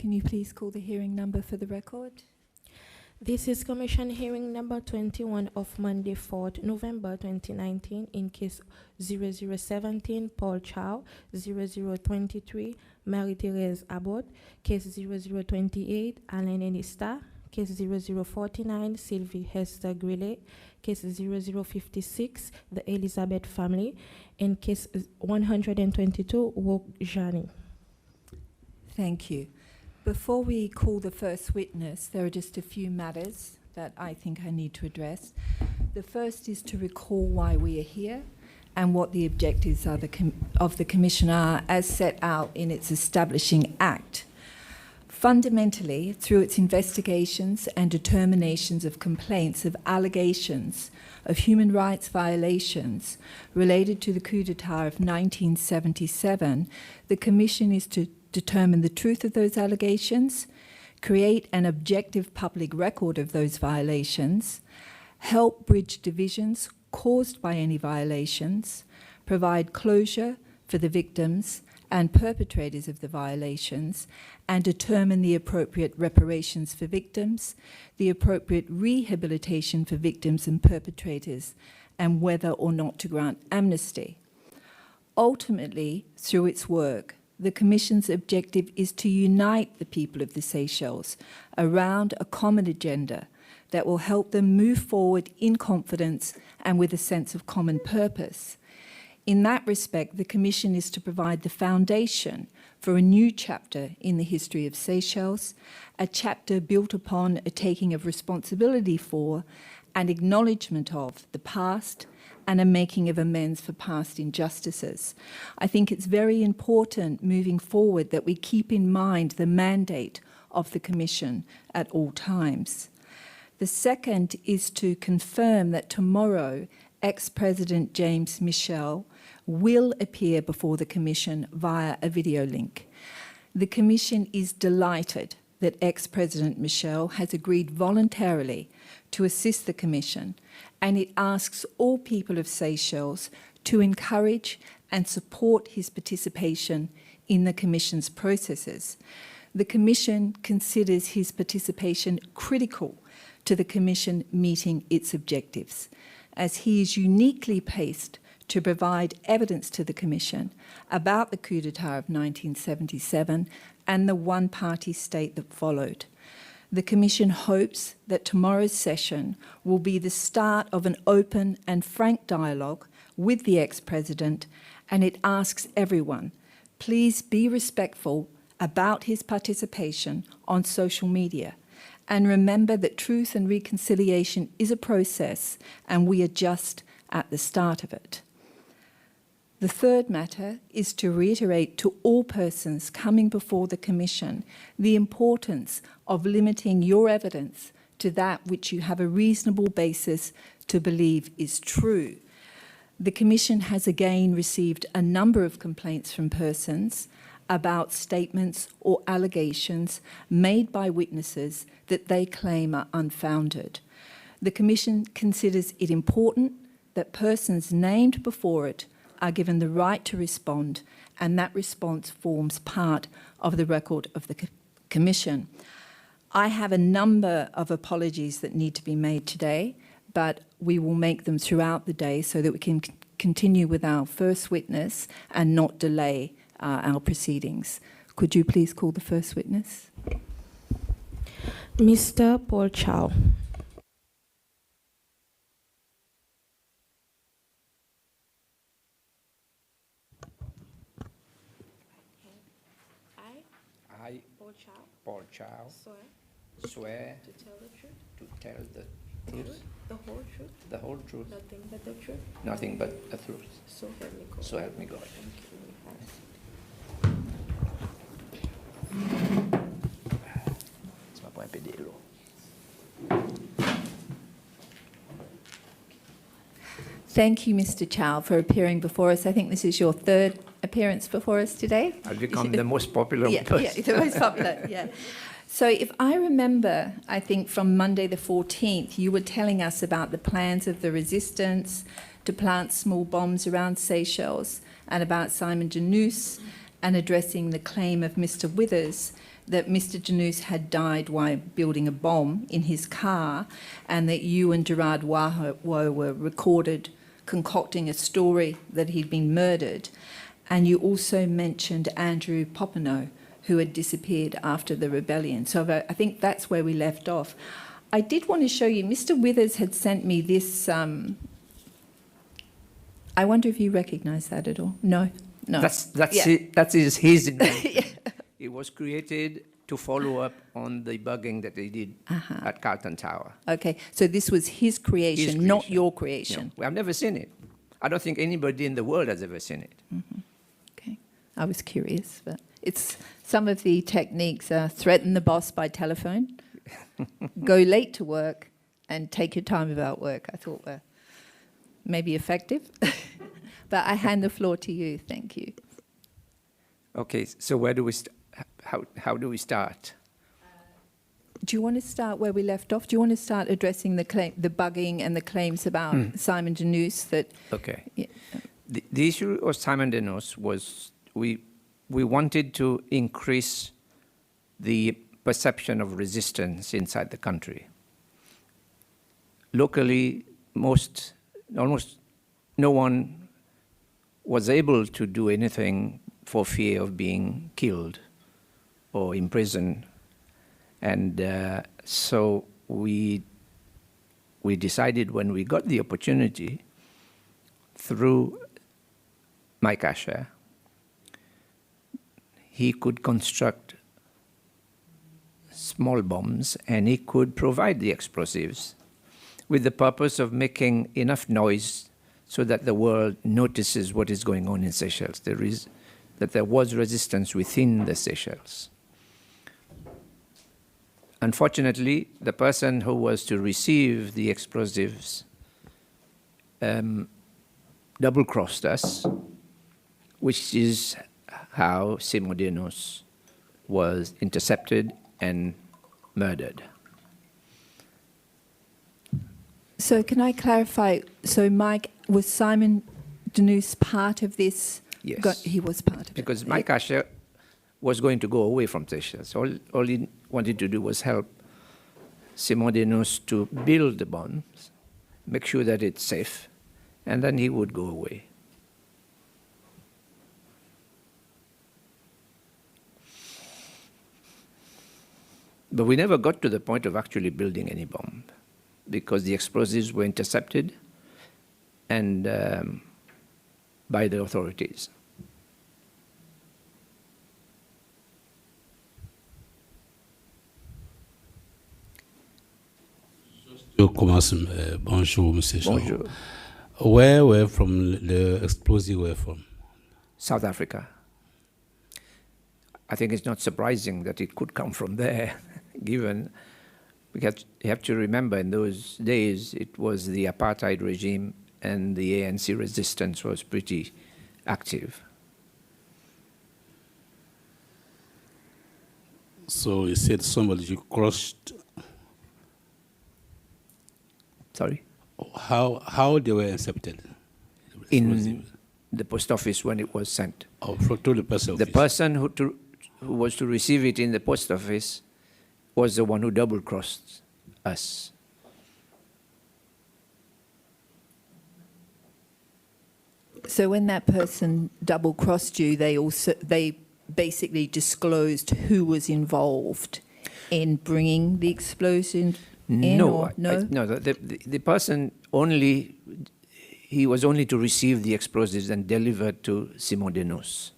can you please call the hearing number for the record? This is Commission hearing number 21 of Monday, 4th November 2019 in case 0017 Porch-Chow, 0023 Marie-Therese Abbott, case 0028 Alain Enista, case 0049 Sylvie Hester Grillet, case 0056 the Elizabeth family, and case 122 Wok Jani. Thank you. Before we call the first witness, there are just a few matters that I think I need to address. The first is to recall why we are here and what the objectives of the Commission are as set out in its establishing Act. Fundamentally, through its investigations and determinations of complaints of allegations of human rights violations related to the coup d'etat of 1977, the Commission is to determine the truth of those allegations, create an objective public record of those violations, help bridge divisions caused by any violations, provide closure for the victims and perpetrators of the violations, and determine the appropriate reparations for victims, the appropriate rehabilitation for victims and perpetrators, and whether or not to grant amnesty. Ultimately, through its work, the Commission's objective is to unite the people of the Seychelles around a common agenda that will help them move forward in confidence and with a sense of common purpose. In that respect, the Commission is to provide the foundation for a new chapter in the history of Seychelles, a chapter built upon a taking of responsibility for and acknowledgement of the past and a making of amends for past injustices. I think it's very important moving forward that we keep in mind the mandate of the Commission at all times. The second is to confirm that tomorrow ex-President James Michel will appear before the Commission via a video link. The Commission is delighted that ex-President Michel has agreed voluntarily to assist the Commission, and it asks all people of Seychelles to encourage and support his participation in the Commission's processes. The Commission considers his participation critical to the Commission meeting its objectives, as he is uniquely placed to provide evidence to the Commission about the coup d'etat of 1977 and the one-party state that followed. The Commission hopes that tomorrow's session will be the start of an open and frank dialogue with the ex-president, and it asks everyone, please be respectful about his participation on social media, and remember that truth and reconciliation is a process, and we are just at the start of it. The third matter is to reiterate to all persons coming before the Commission the importance of limiting your evidence to that which you have a reasonable basis to believe is true. The Commission has again received a number of complaints from persons about statements or allegations made by witnesses that they claim are unfounded. The Commission considers it important that persons named before it are given the right to respond, and that response forms part of the record of the Commission. I have a number of apologies that need to be made today, but we will make them throughout the day so that we can continue with our first witness and not delay our proceedings. Could you please call the first witness? Mr. Porch-Chow. I, Porch-Chow, swear to tell the truth, to tell the truth, the whole truth, the whole truth, nothing but the truth, nothing but the truth. so help me God. So help me God. Thank you. C'est ma point pédalo. Thank you, Mr. Chow, for appearing before us. I think this is your third appearance before us today. I've become the most popular person. The most popular, yeah. So if I remember, I think from Monday the 14th, you were telling us about the plans of the resistance to plant small bombs around Seychelles and about Simon Janus and addressing the claim of Mr. Withers that Mr. Janus had died while building a bomb in his car, and that you and Gerard Waho were recorded concocting a story that he'd been murdered. And you also mentioned Andrew Popenoe, who had disappeared after the rebellion. So I think that's where we left off. I did want to show you, Mr. Withers had sent me this. I wonder if you recognise that at all. No? No. That is his invention. Yeah. It was created to follow up on the bugging that they did at Carlton Tower. Okay, so this was his creation, not your creation. No, I've never seen it. I don't think anybody in the world has ever seen it. Mm-hmm. Okay, I was curious, but it's some of the techniques are threaten the boss by telephone, go late to work, and take your time about work. I thought were maybe effective. But I hand the floor to you. Thank you. Okay, so where do we how do we start? Do you want to start where we left off? Do you want to start addressing the bugging and the claims about Simon Janus? Okay. Yeah. The issue of Simon Janus was we wanted to increase the perception of resistance inside the country. Locally, almost no one was able to do anything for fear of being killed or imprisoned. And so we decided when we got the opportunity through Mike Asher, he could construct small bombs and he could provide the explosives with the purpose of making enough noise so that the world notices what is going on in Seychelles. That there was resistance within the Seychelles. Unfortunately, the person who was to receive the explosives double-crossed us, which is how Simon Janus was intercepted and murdered. So can I clarify? So Mike, was Simon Janus part of this? Yes. He was part of it. Because Mike Asher was going to go away from Seychelles. All he wanted to do was help Simon Janus to build the bombs, make sure that it's safe, and then he would go away. But we never got to the point of actually building any bomb because the explosives were intercepted and by the authorities. Bonjour, Monsieur Chow. Bonjour. Where were from the explosive were from? South Africa. I think it's not surprising that it could come from there, given because you have to remember in those days it was the apartheid regime and the ANC resistance was pretty active. So you said somebody you crushed. Sorry? How they were accepted? In the post office when it was sent. Oh, to the post office. The person who was to receive it in the post office was the one who double-crossed us. So when that person double-crossed you, they basically disclosed who was involved in bringing the explosion in? No, no? The person he was only to receive the explosives and deliver to Simon Janus.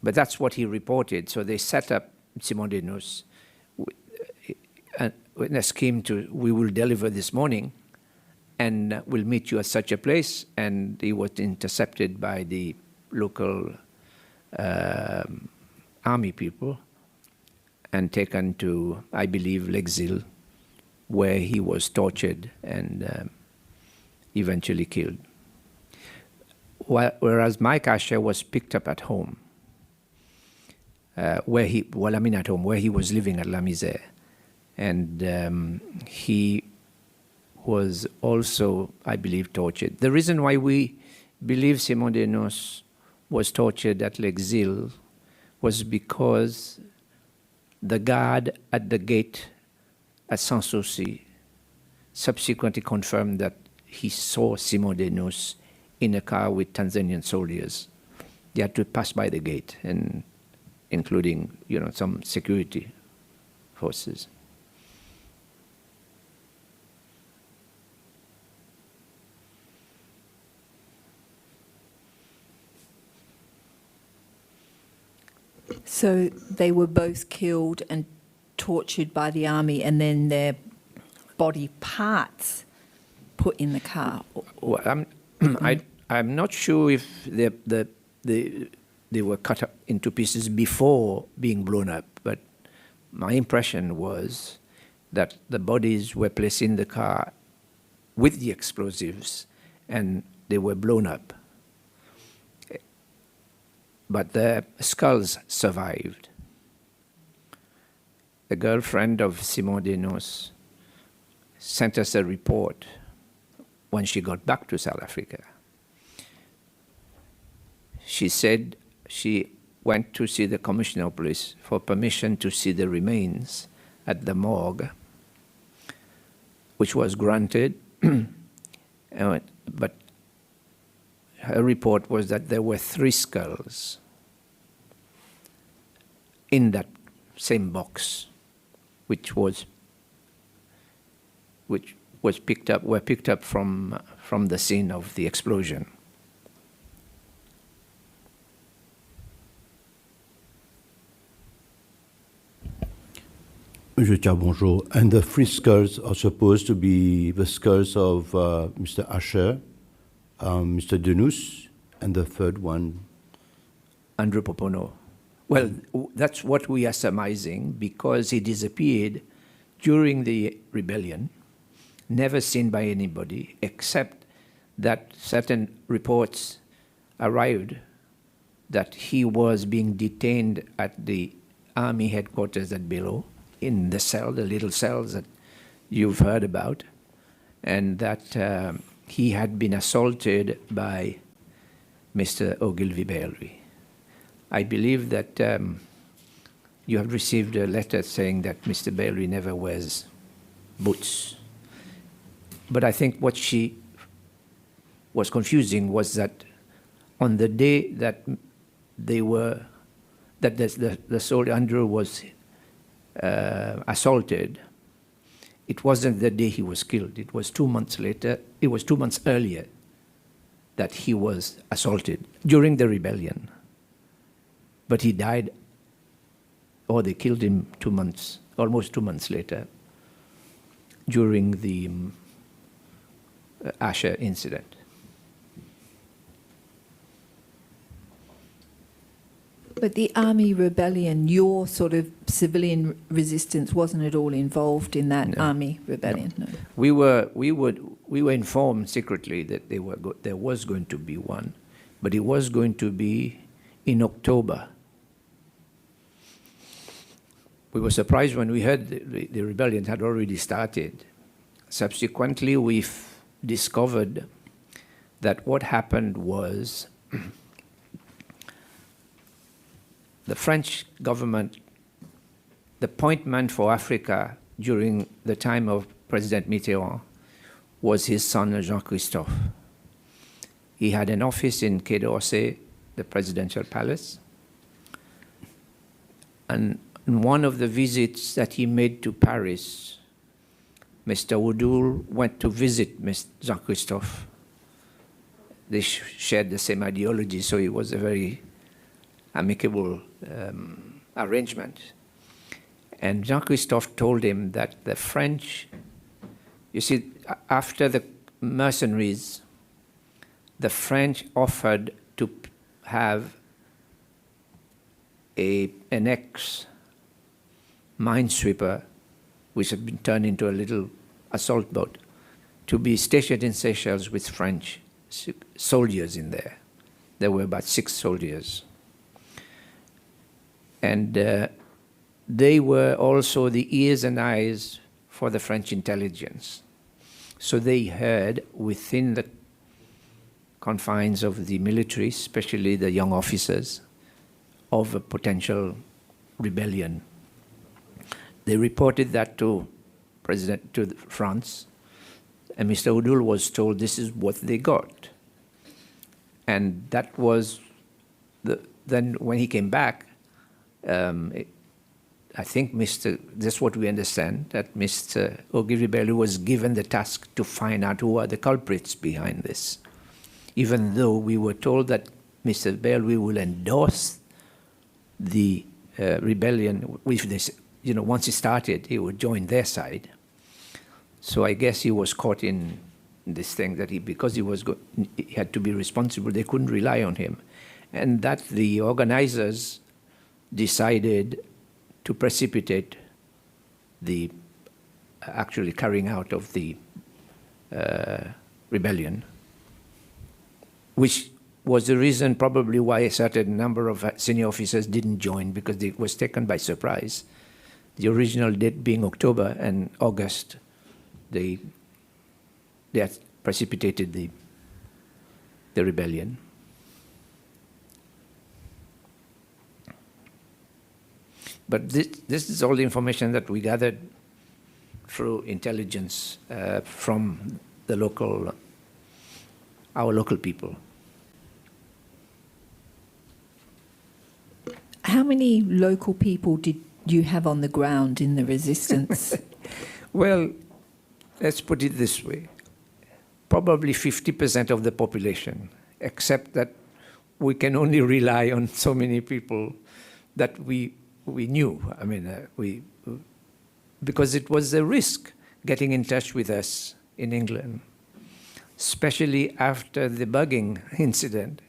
But that's what he reported. So they set up Simon Janus in a scheme we will deliver this morning and we'll meet you at such a place. And he was intercepted by the local army people and taken to, I believe, L'Exil, where he was tortured and eventually killed. Whereas Mike Asher was picked up at home, where he was living at La Misère. And he was also, I believe, tortured. The reason why we believe Simon Janus was tortured at L'Exil was because The guard at the gate at Sanssouci subsequently confirmed that he saw Simon Denous in a car with Tanzanian soldiers. They had to pass by the gate, and including, some security forces. So they were both killed and tortured by the army, and then their body parts put in the car. Well, I'm not sure if they were cut up into pieces before being blown up, but my impression was that the bodies were placed in the car with the explosives and they were blown up. But the skulls survived. The girlfriend of Simon Denous sent us a report when she got back to South Africa. She said she went to see the Commissioner of Police for permission to see the remains at the morgue, which was granted, but her report was that there were 3 skulls in that same box, which were picked up from the scene of the explosion. Monsieur Chow, bonjour. And the 3 skulls are supposed to be the skulls of Mr. Asher, Mr. Denous, and the third one? Andrew Popono. Well, that's what we are surmising, because he disappeared during the rebellion, never seen by anybody, except that certain reports arrived that he was being detained at the army headquarters at Bilo, in the cell, the little cells that you've heard about, and that he had been assaulted by Mr. Ogilvy Bailey. I believe that you have received a letter saying that Mr. Bailey never wears boots. But I think what she was confusing was that on the day that the soldier Andrew was assaulted, it wasn't the day he was killed. It was 2 months later. It was 2 months earlier that he was assaulted during the rebellion. But he died, or they killed him almost 2 months later, during the Asher incident. But the army rebellion, your sort of civilian resistance wasn't at all involved in that army rebellion. No. We were informed secretly that there was going to be one, but it was going to be in October. We were surprised when we heard the rebellion had already started. Subsequently, we've discovered that what happened was the French government, the point man for Africa during the time of President Mitterrand was his son, Jean-Christophe. He had an office in Quai d'Orsay, the presidential palace. And in one of the visits that he made to Paris, Mr. Oudoul went to visit Jean-Christophe. They shared the same ideology, so it was a very amicable arrangement. And Jean-Christophe told him that the French, you see, after the mercenaries, the French offered to have an ex-minesweeper, which had been turned into a little assault boat, to be stationed in Seychelles with French soldiers in there. There were about 6 soldiers. And they were also the ears and eyes for the French intelligence. So they heard within the confines of the military, especially the young officers, of a potential rebellion They reported that to France, and Mr. Udul was told this is what they got. And that was then when he came back, I think that's what we understand, that Mr. Ogiribelu was given the task to find out who are the culprits behind this. Even though we were told that Mr. Belwi will endorse the rebellion, which this, once he started, he would join their side. So I guess he was caught in this thing that because he had to be responsible, they couldn't rely on him. And that the organizers decided to precipitate the actually carrying out of the rebellion, which was the reason probably why a certain number of senior officers didn't join, because it was taken by surprise. The original date being October, and August, they had precipitated the rebellion. But this is all the information that we gathered through intelligence from our local people. How many local people did you have on the ground in the resistance? Well, let's put it this way. Probably 50% of the population, except that we can only rely on so many people that we knew. I mean, because it was a risk getting in touch with us in England, especially after the bugging incident,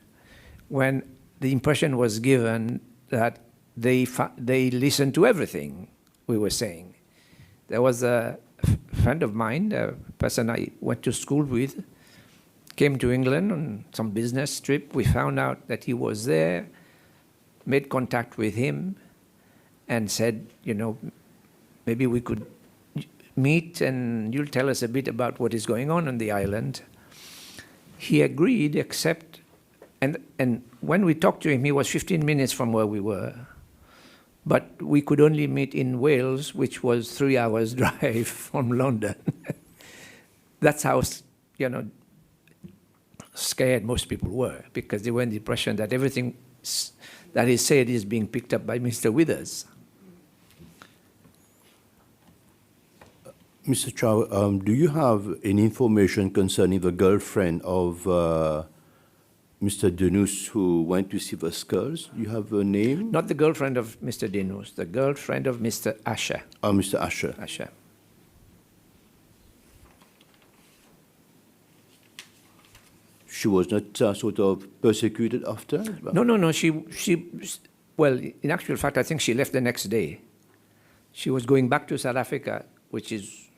when the impression was given that they listened to everything we were saying. There was a friend of mine, a person I went to school with, came to England on some business trip. We found out that he was there, made contact with him, and said, maybe we could meet and you'll tell us a bit about what is going on the island. He agreed, except, and when we talked to him, he was 15 minutes from where we were. But we could only meet in Wales, which was 3 hours drive from London. That's how, scared most people were, because they were in the impression that everything that is said is being picked up by Mr. Withers. Mr. Chow, do you have any information concerning the girlfriend of Mr. Denus who went to see the skulls? Do you have a name? Not the girlfriend of Mr. Denus, the girlfriend of Mr. Asher. Oh, Mr. Asher. Asher. She was not sort of persecuted after? No. Well, in actual fact, I think she left the next day. She was going back to South Africa, which is,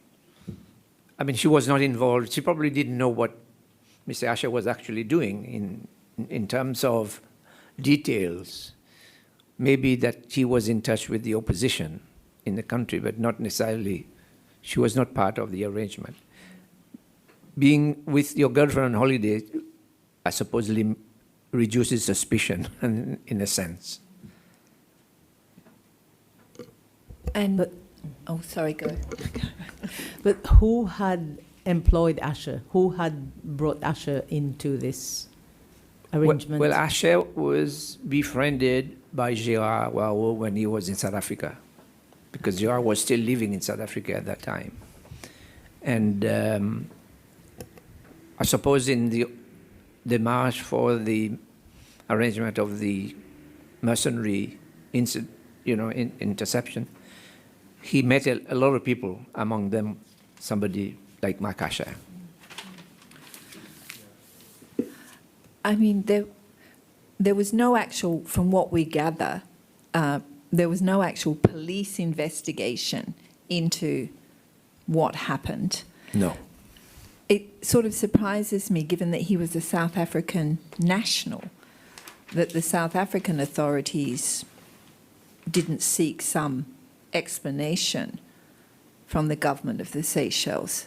she was not involved. She probably didn't know what Mr. Asher was actually doing in terms of details. Maybe that he was in touch with the opposition in the country, but not necessarily, she was not part of the arrangement. Being with your girlfriend on holiday, I supposedly reduces suspicion in a sense. Sorry, go. But who had employed Asher? Who had brought Asher into this arrangement? Well, Asher was befriended by Gérard Wao when he was in South Africa, because Gérard was still living in South Africa at that time. And I suppose in the démarche for the arrangement of the mercenary interception, he met a lot of people, among them somebody like Mark Asher. There was no actual, from what we gather, there was no actual police investigation into what happened. No. It sort of surprises me, given that he was a South African national, that the South African authorities didn't seek some explanation from the government of the Seychelles.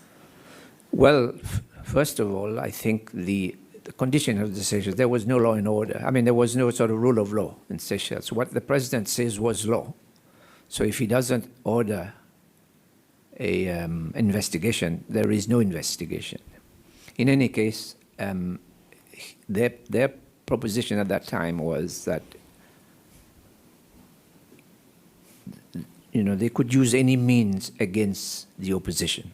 Well, first of all, I think the condition of the Seychelles, there was no law and order. There was no sort of rule of law in Seychelles. What the president says was law. So if he doesn't order investigation. There is no investigation. In any case, their proposition at that time was that they could use any means against the opposition.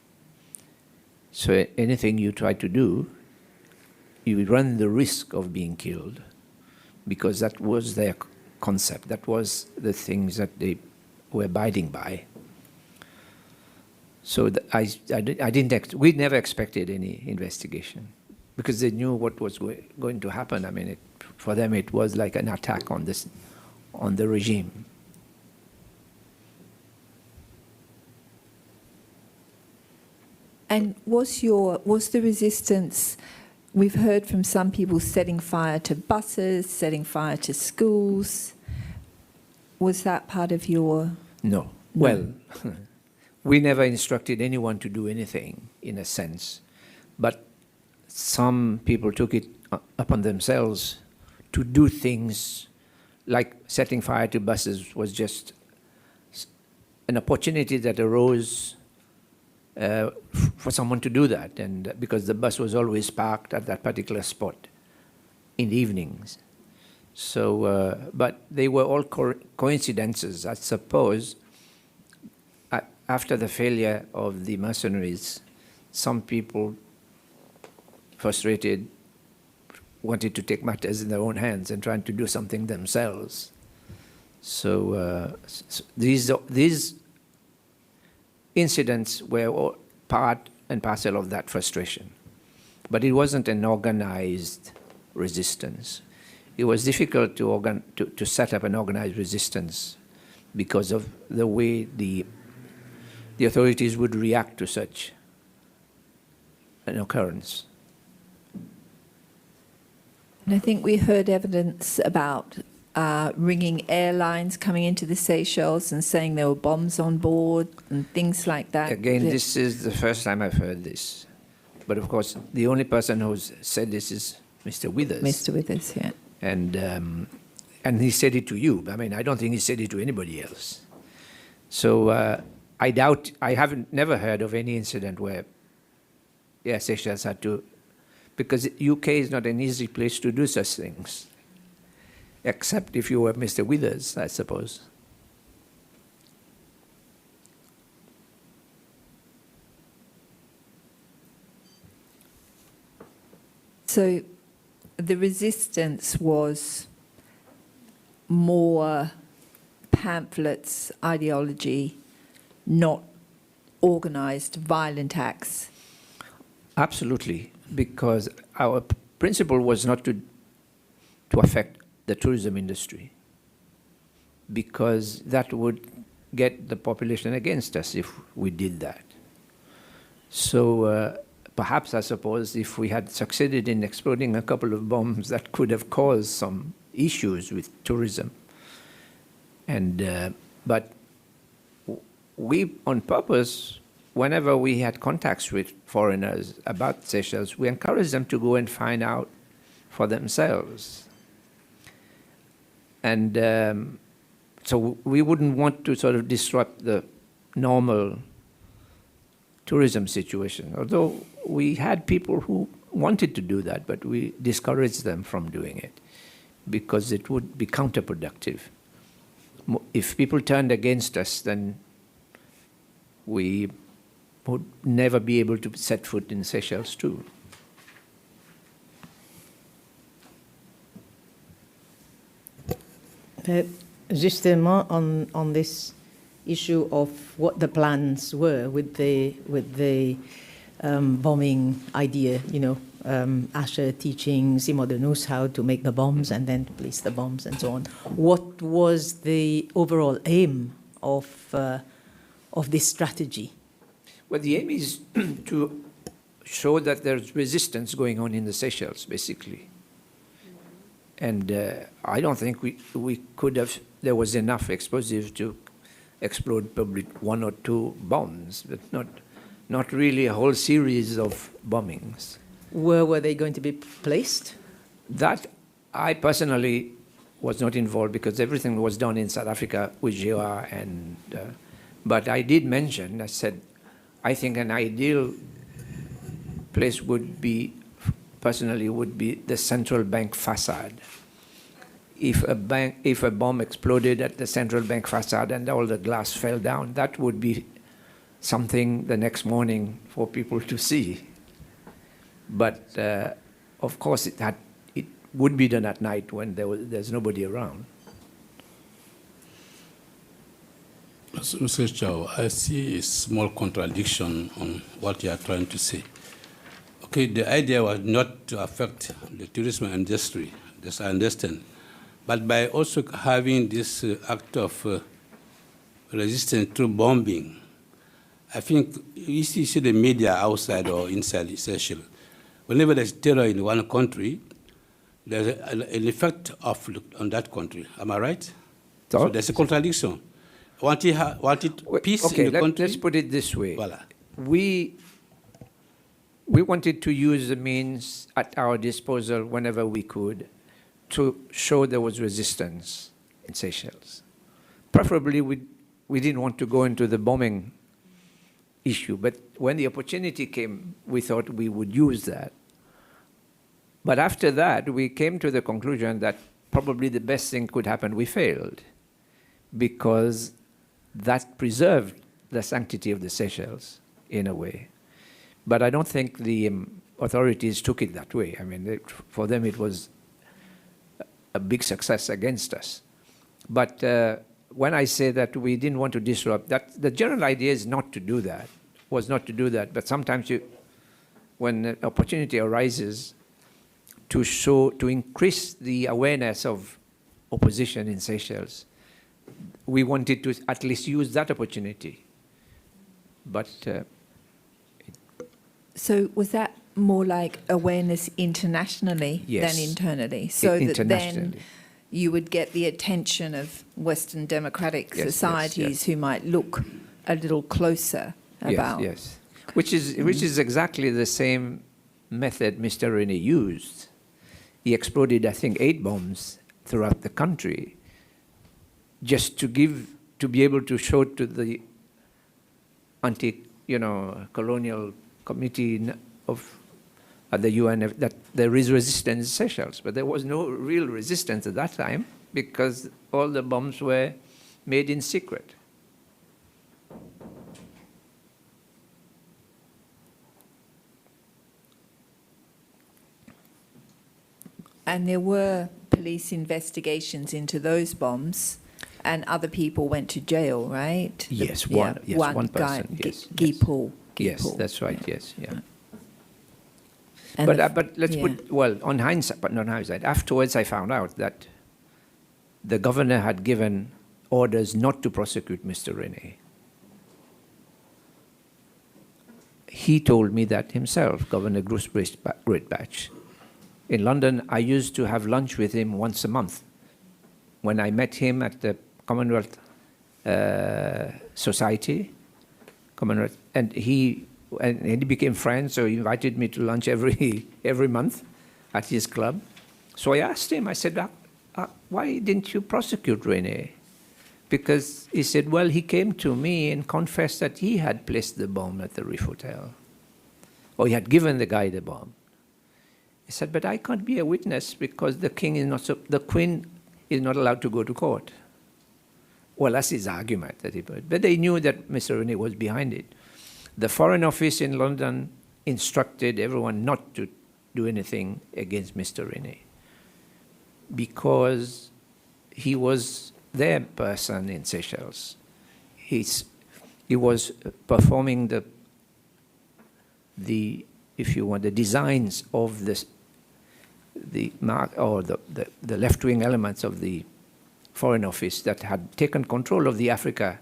So anything you try to do, you run the risk of being killed, because that was their concept. That was the things that they were abiding by. So we never expected any investigation, because they knew what was going to happen. I mean, for them it was like an attack on the regime. And was the resistance, we've heard from some people setting fire to buses, setting fire to schools. Was that part of your... No. Well, we never instructed anyone to do anything, in a sense. But some people took it upon themselves to do things like setting fire to buses was just an opportunity that arose for someone to do that, and because the bus was always parked at that particular spot in the evenings. So, but they were all coincidences, I suppose. After the failure of the mercenaries, some people, frustrated, wanted to take matters in their own hands and trying to do something themselves. So these incidents were all part and parcel of that frustration. But it wasn't an organized resistance. It was difficult to set up an organized resistance because of the way the authorities would react to such an occurrence. And I think we heard evidence about ringing airlines coming into the Seychelles and saying there were bombs on board and things like that. Again, this is the first time I've heard this. But of course, the only person who's said this is Mr. Withers. Mr. Withers, yeah. And he said it to you. I mean, I don't think he said it to anybody else. So I doubt, never heard of any incident where, Seychelles had to, because UK is not an easy place to do such things. Except if you were Mr. Withers, I suppose. So the resistance was more pamphlets, ideology, not organized violent acts. Absolutely, because our principle was not to affect the tourism industry, because that would get the population against us if we did that. So perhaps, I suppose, if we had succeeded in exploding a couple of bombs, that could have caused some issues with tourism. And but we, on purpose, whenever we had contacts with foreigners about Seychelles, we encouraged them to go and find out for themselves. And so we wouldn't want to sort of disrupt the normal tourism situation, although we had people who wanted to do that, but we discouraged them from doing it because it would be counterproductive. If people turned against us, then we would never be able to set foot in Seychelles too. Justement, on this issue of what the plans were with the bombing idea, Asher teaching Simon de Noes how to make the bombs and then to place the bombs and so on. What was the overall aim of this strategy? Well, the aim is to show that there's resistance going on in the Seychelles, basically. And I don't think we could have, there was enough explosive to explode probably one or two bombs, but not really a whole series of bombings. Where were they going to be placed? That I personally was not involved because everything was done in South Africa with GOR, but I did mention, I said, I think an ideal place would be, personally, would be the central bank facade. If a bomb exploded at the central bank facade and all the glass fell down, that would be something the next morning for people to see. But of course, it would be done at night when there's nobody around. Mr. Chow, I see a small contradiction on what you are trying to say. Okay, the idea was not to affect the tourism industry, this I understand, but by also having this act of resistance to bombing, I think you see the media outside or inside Seychelles. Whenever there's terror in one country, there's an effect on that country. Am I right? So there's a contradiction. Wanted peace in the country. Let's put it this way. Voilà. We wanted to use the means at our disposal whenever we could to show there was resistance in Seychelles. Preferably, we didn't want to go into the bombing issue, but when the opportunity came, we thought we would use that. But after that, we came to the conclusion that probably the best thing could happen, we failed, because that preserved the sanctity of the Seychelles in a way. But I don't think the authorities took it that way. I mean, for them it was a big success against us. But when I say that we didn't want to disrupt, the general idea is not to do that, was not to do that. But sometimes when an opportunity arises to increase the awareness of opposition in Seychelles, we wanted to at least use that opportunity. But So was that more like awareness internationally Yes. than internally? So that then internationally. you would get the attention of Western democratic Yes, yes, societies yes. who might look a little closer about. Yes, which is exactly the same method Mr. Rene used. He exploded, I think, 8 bombs throughout the country, just to be able to show to the colonial committee at the UN that there is resistance in Seychelles. But there was no real resistance at that time because all the bombs were made in secret. And there were police investigations into those bombs, and other people went to jail, right? Yes, one guy, person, yes, Guy yes. Paul. Yes, that's right, yes, yeah. And But let's put, well, on hindsight, but not hindsight, afterwards I found out that the governor had given orders not to prosecute Mr. Rene. He told me that himself, Governor Bruce Greatbatch. In London, I used to have lunch with him once a month. When I met him at the Commonwealth Society, Commonwealth, and he became friends, so he invited me to lunch every month at his club. So I asked him, I said, why didn't you prosecute Rene? Because he said, well, he came to me and confessed that he had placed the bomb at the Reef Hotel, or he had given the guy the bomb. He said, but I can't be a witness because the Queen is not allowed to go to court. Well, that's his argument that he put. But they knew that Mr. Rene was behind it. The Foreign Office in London instructed everyone not to do anything against Mr. Rene because he was their person in Seychelles. He was performing the if you want, the designs of the left-wing elements of the Foreign Office that had taken control of the Africa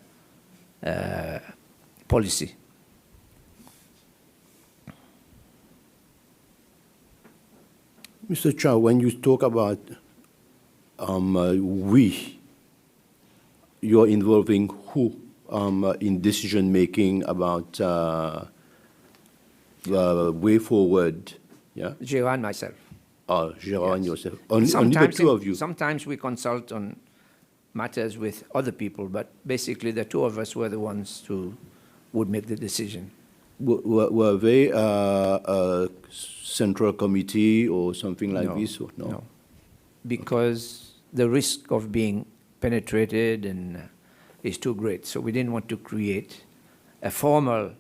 policy. Mr. Chow, when you talk about you're involving who in decision-making about the way forward, yeah? Gérard and myself. Oh, Gérard and Yes. yourself. Only the two of you. Sometimes we consult on matters with other people, but basically the two of us were the ones who would make the decision. Were they a central committee or something like this? Or no? No, because the risk of being penetrated and is too great. So we didn't want to create a formal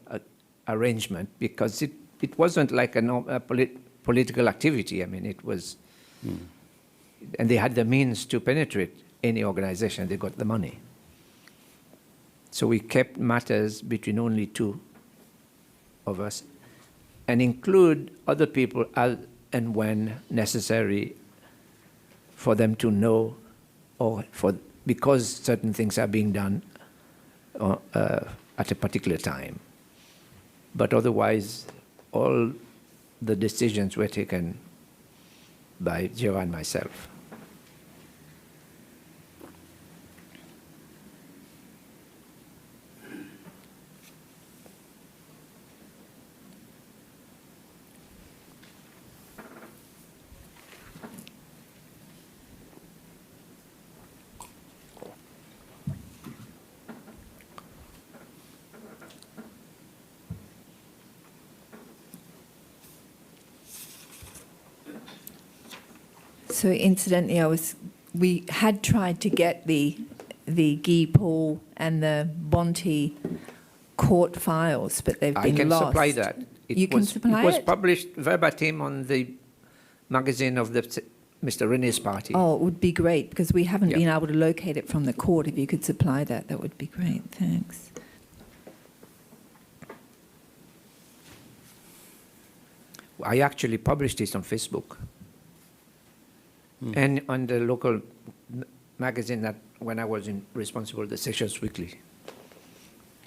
arrangement because it wasn't like a political activity. I mean, it was, and they had the means to penetrate any organization. They got the money. So we kept matters between only two of us and include other people as and when necessary for them to know or because certain things are being done at a particular time. But otherwise, all the decisions were taken by Gerard and myself. So incidentally, we had tried to get the Guy Paul and the Bonte court files, but they've been I can lost. supply that. You can supply it? was it? published verbatim on the magazine of Mr. René's party. Oh, it would be great, because we haven't Yeah. been able to locate it from the court. If you could supply that, that would be great. Thanks. I actually published it on Facebook and on the local magazine that when I was responsible, the Seychelles Weekly.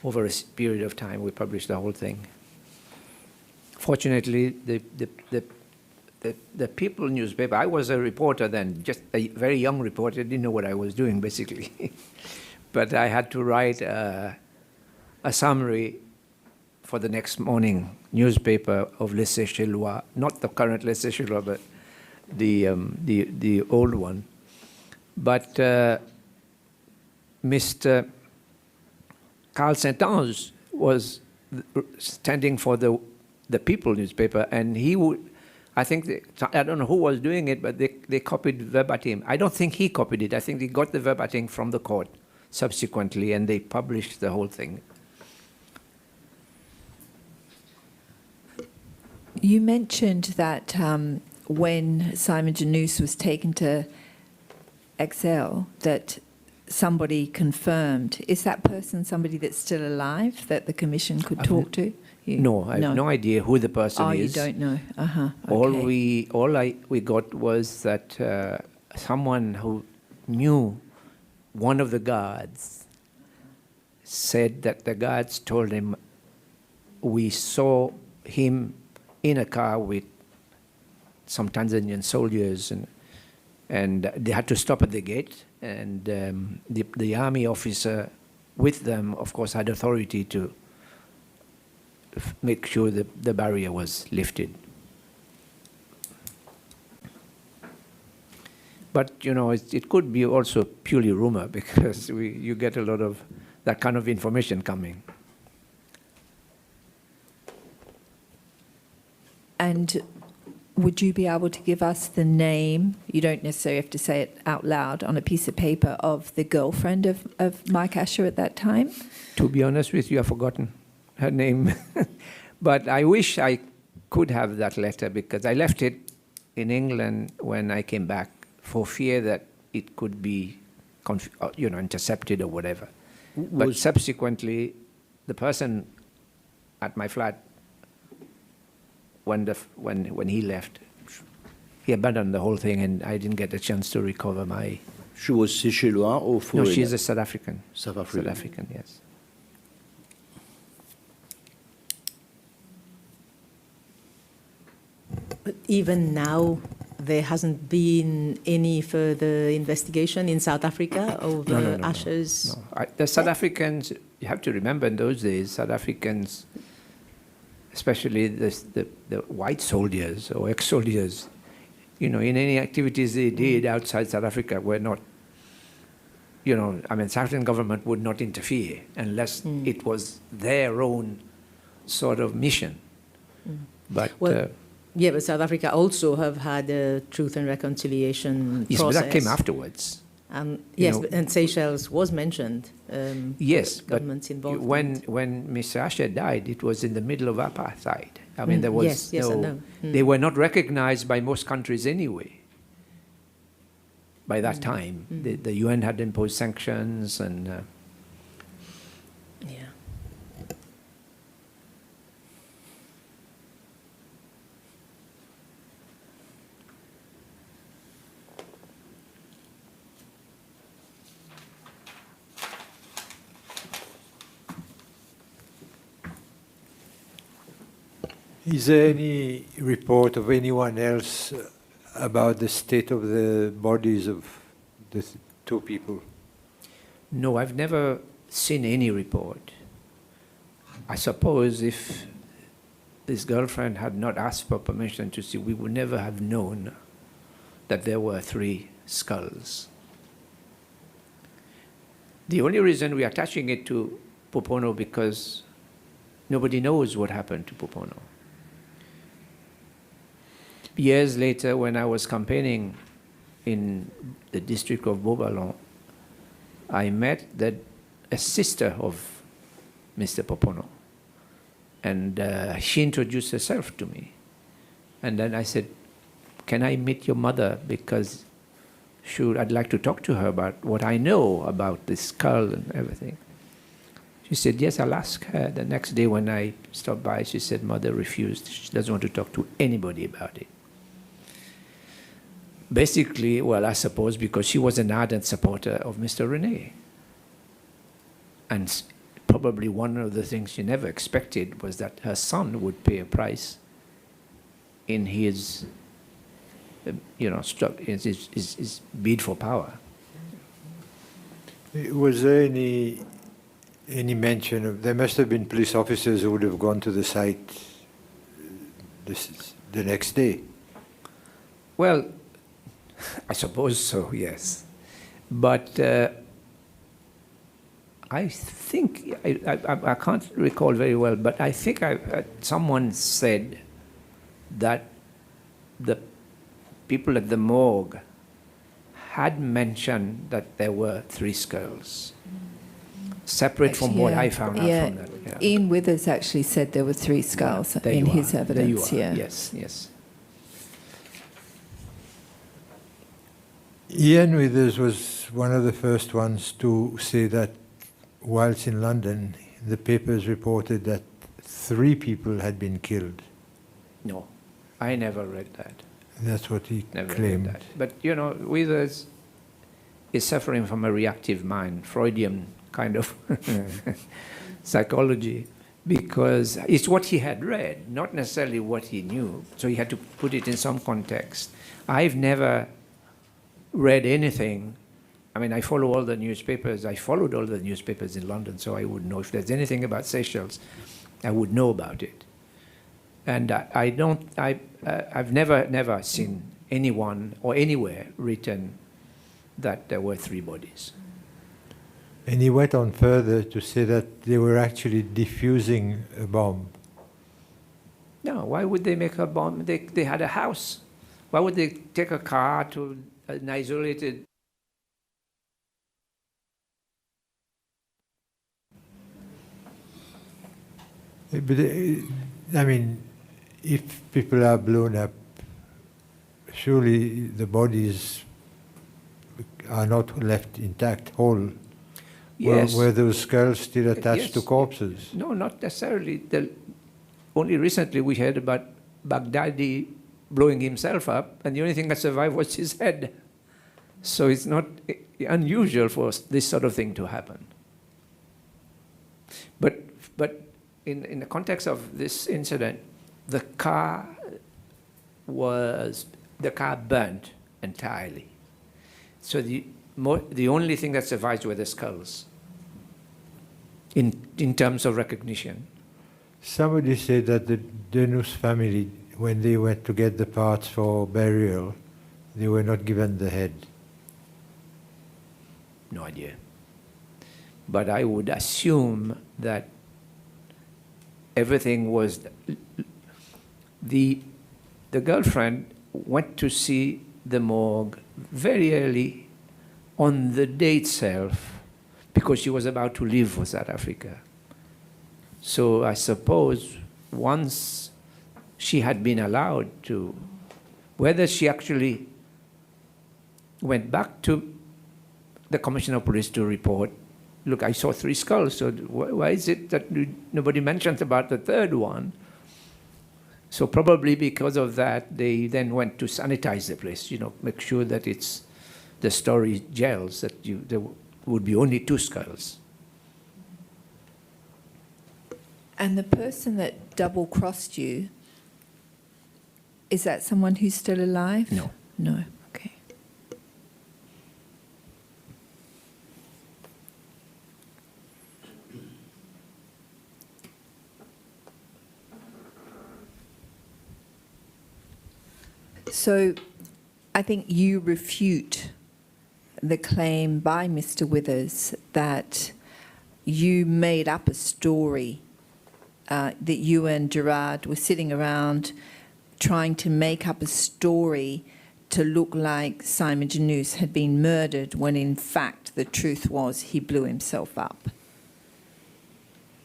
Over a period of time, we published the whole thing. Fortunately, the People newspaper, I was a reporter then, just a very young reporter, didn't know what I was doing, basically. But I had to write a summary for the next morning newspaper of Les Seychellois, not the current Les Seychellois, but the old one. But Mr. Carl Saint-Ange was standing for the People newspaper, and he would, I think, I don't know who was doing it, but they copied verbatim. I don't think he copied it. I think they got the verbatim from the court subsequently, and they published the whole thing. You mentioned that when Simon Janus was taken to Excel, that somebody confirmed. Is that person somebody that's still alive that the commission could talk to? No, I have no idea who the person is. Oh, you don't know. Okay. All we got was that someone who knew one of the guards said that the guards told him, we saw him in a car with some Tanzanian soldiers, and they had to stop at the gate, and the army officer with them, of course, had authority to make sure that the barrier was lifted. But, you know, it could be also purely rumor, because you get a lot of that kind of information coming. And would you be able to give us the name, you don't necessarily have to say it out loud, on a piece of paper of the girlfriend of Mike Asher at that time? To be honest with you, I've forgotten her name. But I wish I could have that letter, because I left it in England when I came back for fear that it could be intercepted or whatever. But subsequently, the person at my flat, when he left, he abandoned the whole thing, and I didn't get a chance to recover my... She was Seychellois or foreigner? No, she's a South African. South African. South African, yes. But even now, there hasn't been any further investigation in South Africa over Asher's... No. The South Africans, you have to remember in those days, South Africans, especially the white soldiers or ex-soldiers, in any activities they did outside South Africa were not, South African government would not interfere unless it was their own sort of mission. But Well, yeah, but South Africa also have had a truth and reconciliation yes, but process. that came afterwards. And You yes, know- and Seychelles was mentioned. Yes, but government's involvement. when Mr. Asher died, it was in the middle of apartheid. I mean, there was yes, I know. They were not recognized by most countries anyway. By that time, the UN had imposed sanctions, and Yeah. Is there any report of anyone else about the state of the bodies of the two people? no, I've never seen any report. I suppose if this girlfriend had not asked for permission to see, we would never have known that there were 3 skulls. The only reason we are attaching it to Popono because nobody knows what happened to Popono. Years later, when I was campaigning in the district of Bobalon, I met a sister of Mr. Popono, and she introduced herself to me. And then I said, can I meet your mother, because I'd like to talk to her about what I know about this skull and everything. She said, yes, I'll ask her. The next day when I stopped by, she said, Mother refused. She doesn't want to talk to anybody about it. Basically, well, I suppose because she was an ardent supporter of Mr. Rene. And probably one of the things she never expected was that her son would pay a price in his, his bid for power. Was there any mention of, there must have been police officers who would have gone to the site the next day? Well, I suppose so, yes. But I think, I can't recall very well, but I think someone said that the people at the morgue had mentioned that there were 3 skulls, separate from what I found out from that. Yeah. Ian Withers actually said there were 3 skulls in his evidence. There you are. Yeah. Yes, yes. Ian Withers was one of the first ones to say that whilst in London, the papers reported that 3 people had been killed. No, I never read that. That's what he Never claimed. read that. But, Withers is suffering from a reactive mind, Freudian kind of psychology, because it's what he had read, not necessarily what he knew. So he had to put it in some context. I've never read anything. I mean, I follow all the newspapers. I followed all the newspapers in London, so I would know if there's anything about Seychelles, I would know about it. And I've never seen anyone or anywhere written that there were 3 bodies. And he went on further to say that they were actually defusing a bomb. No, why would they make a bomb? They had a house. Why would they take a car to an isolated... But, I mean, if people are blown up, surely the bodies are not left intact, whole. Yes. Were those skulls still attached to Yes. corpses? No, not necessarily. Only recently we heard about Baghdadi blowing himself up, and the only thing that survived was his head. So it's not unusual for this sort of thing to happen. But in the context of this incident, the car burnt entirely. So the only thing that survived were the skulls. In terms of recognition. Somebody said that the Denus family, when they went to get the parts for burial, they were not given the head. No idea. But I would assume that everything was the girlfriend went to see the morgue very early on the day itself because she was about to leave for South Africa. So I suppose once she had been allowed to, whether she actually went back to the Commissioner of Police to report, look, I saw 3 skulls, so why is it that nobody mentions about the third one? So probably because of that, they then went to sanitize the place, make sure that the story gels, that there would be only 2 skulls. And the person that double-crossed you, is that someone who's still alive? No. No, okay. So I think you refute the claim by Mr. Withers that you made up a story, that you and Gerard were sitting around trying to make up a story to look like Simon Janus had been murdered when in fact the truth was he blew himself up.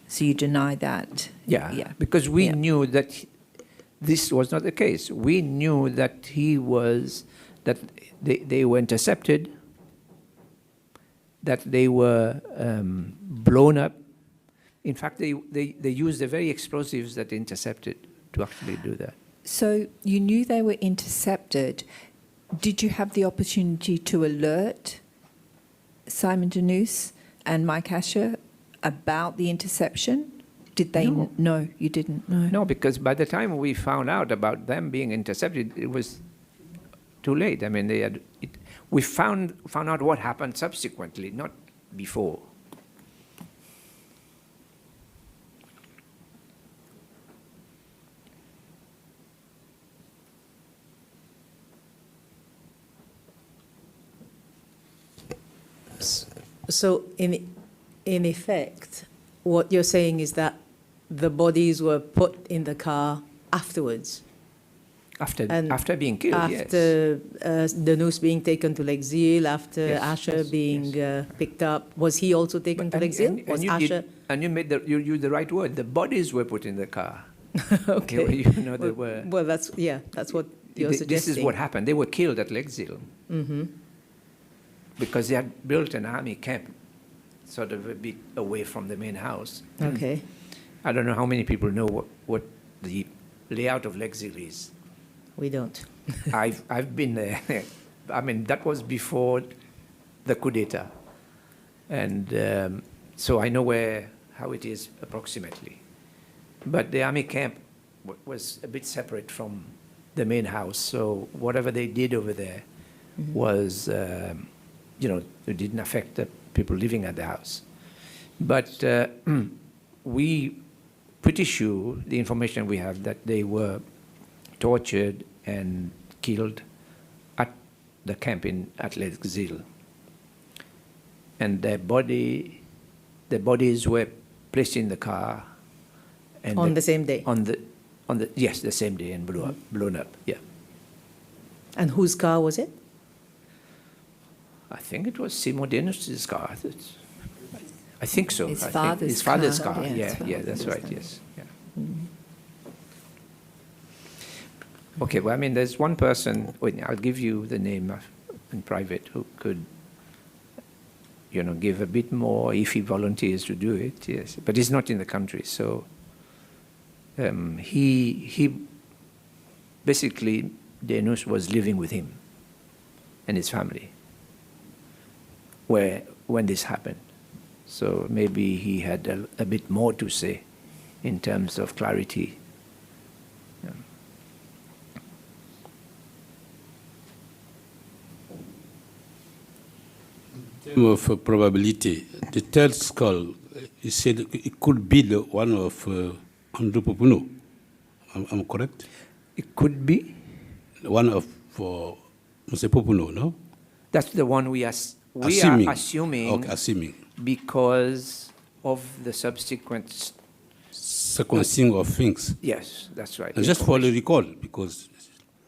So you deny that? Yeah. Because we knew that this was not the case. We knew that that they were intercepted, that they were blown up. In fact, they used the very explosives that intercepted to actually do that. So you knew they were intercepted. Did you have the opportunity to alert Simon Janus and Mike Asher about the interception? Did they? No, you didn't. No. No, because by the time we found out about them being intercepted, it was too late. I mean, we found out what happened subsequently, not before. So in effect, what you're saying is that the bodies were put in the car afterwards? After being killed, after, yes. the news being taken to L'Exil, after Yes, Asher yes, being yes. Picked up, was he also taken to L'Exil? Was Asher? And you used the right word. The bodies were put in the car. Okay. They were. Well, that's what you're suggesting. This is what happened. They were killed at L'Exil. Mm-hmm. Because they had built an army camp sort of a bit away from the main house. Okay. I don't know how many people know what the layout of L'Exil is. We don't. I've been there. I mean, that was before the coup d'etat. And so I know how it is approximately. But the army camp was a bit separate from the main house. So whatever they did over there was, it didn't affect the people living at the house. But we pretty sure, the information we have, that they were tortured and killed at the camp at L'Exil. And their bodies were placed in the car. And On the same day? Yes, the same day, and blown up, yeah. And whose car was it? I think it was Simon Dennis's car. I think so. His His father's father's car. car. Yeah, Yeah, his that's father's right. car. Yes. Yeah. Okay. Well, I mean, there's one person. I'll give you the name in private who could, give a bit more if he volunteers to do it. Yes, but he's not in the country, so he basically Denus was living with him and his family when this happened. So maybe he had a bit more to say in terms of clarity. In terms of probability, the third skull, you said it could be the one of Andrew Popuno. I'm correct? It could be. One of Mr. Popuno, no? That's the one we are assuming. Okay, assuming. Because of the subsequent sequencing of things. Yes, that's right. And just for the recall, because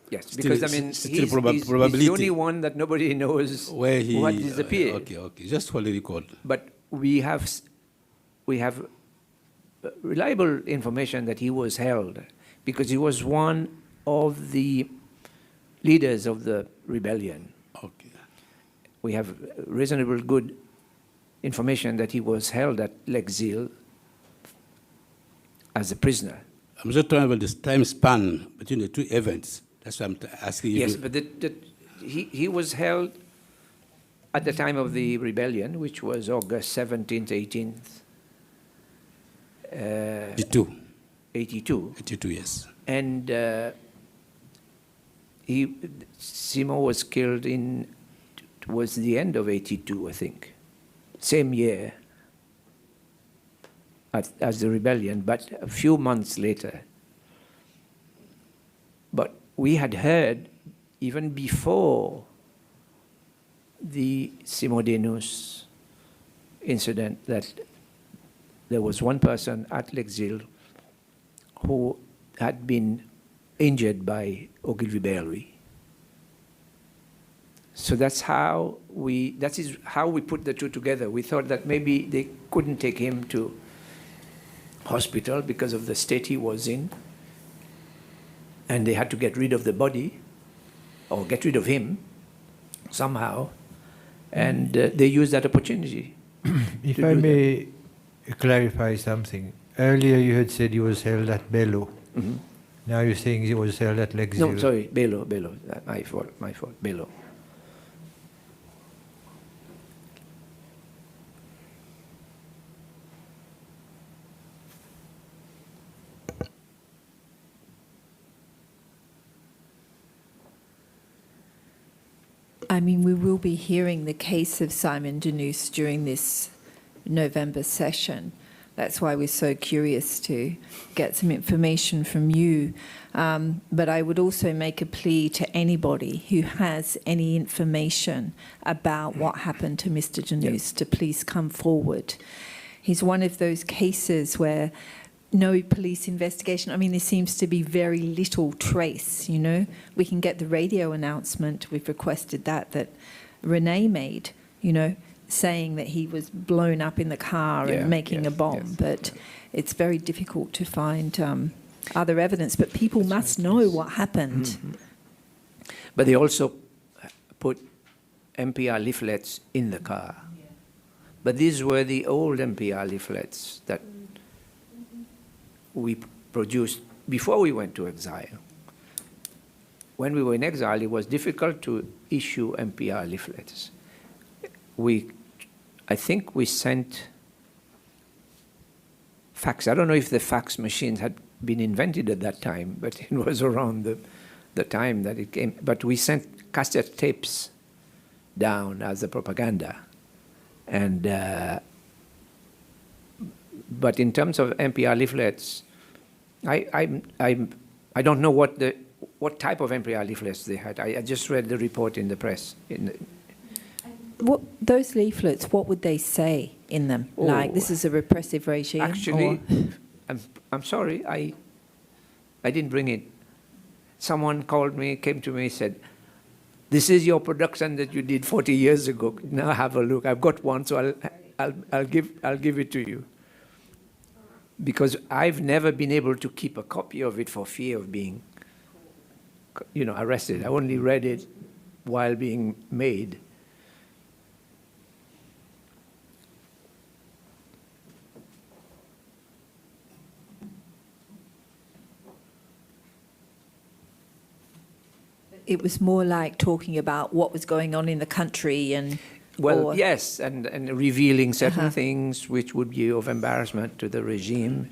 Yes, still- because I mean, still he's the probability. only one that nobody knows where he what disappeared. Okay, just for the recall. But we have reliable information that he was held because he was one of the leaders of the rebellion. Okay. We have reasonable good information that he was held at L'exil as a prisoner. I'm just talking about this time span between the two events. That's why I'm asking you. Yes, but he was held at the time of the rebellion, which was August 17th, 18th, 82. 82. 82, yes. And Simo was killed towards the end of 82, I think. Same year as the rebellion, but a few months later. But we had heard, even before the Simo Denus incident, that there was one person at L'Exil who had been injured by Ogilvy Bailey. So that is how we put the two together. We thought that maybe they couldn't take him to hospital because of the state he was in, and they had to get rid of the body or get rid of him somehow, and they used that opportunity. If I may clarify something. Earlier you had said he was held at Bello. Mm-hmm. Now you're saying he was held at L'Exil. No, sorry, Bello, my fault, Bello. I mean, we will be hearing the case of Simon Denus during this November session. That's why we're so curious to get some information from you. But I would also make a plea to anybody who has any information about what happened to Mr. Denus to please come forward. He's one of those cases where no police investigation. I mean, there seems to be very little trace, you know. We can get the radio announcement, we've requested that Renee made, you know, saying that he was blown up in the car and making a bomb. But it's very difficult to find other evidence. But people must know what happened. Mm-hmm. But they also put MPR leaflets in the car. But these were the old MPR leaflets that we produced before we went to exile. When we were in exile, it was difficult to issue MPR leaflets. I think we sent fax. I don't know if the fax machines had been invented at that time, but it was around the time that it came. But we sent cassette tapes down as a propaganda. And but in terms of MPR leaflets, I don't know what type of MPR leaflets they had. I just read the report in the press. What those leaflets? What would they say in them? Like, this is a repressive regime. Actually, I'm sorry, I didn't bring it. Someone called me, came to me, said, "This is your production that you did 40 years ago. Now have a look. I've got one, so I'll give it to you." Because I've never been able to keep a copy of it for fear of being, you know, arrested. I only read it while being made. It was more like talking about what was going on in the country and... Well, yes, and revealing certain things which would be of embarrassment to the regime.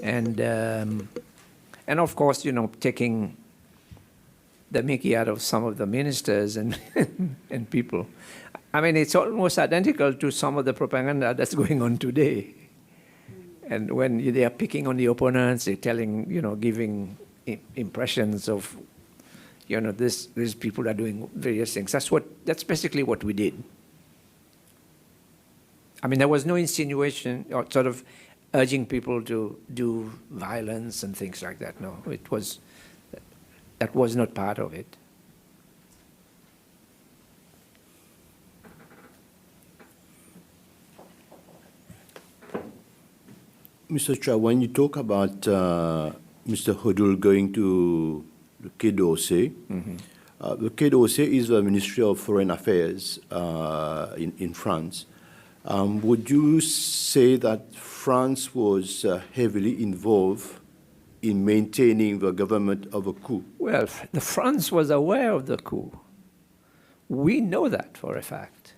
And of course, you know, taking the mickey out of some of the ministers and, and people. I mean, it's almost identical to some of the propaganda that's going on today. And when they are picking on the opponents, they're telling, you know, giving impressions of, you know, these people are doing various things. That's basically what we did. I mean, there was no insinuation or sort of urging people to do violence and things like that. No, that was not part of it. Mr. Chow, when you talk about Mr. Hodul going to the Quai d'Orsay, the Quai d'Orsay is the Ministry of Foreign Affairs in France. Would you say that France was heavily involved in maintaining the government of a coup? Well, France was aware of the coup. We know that for a fact.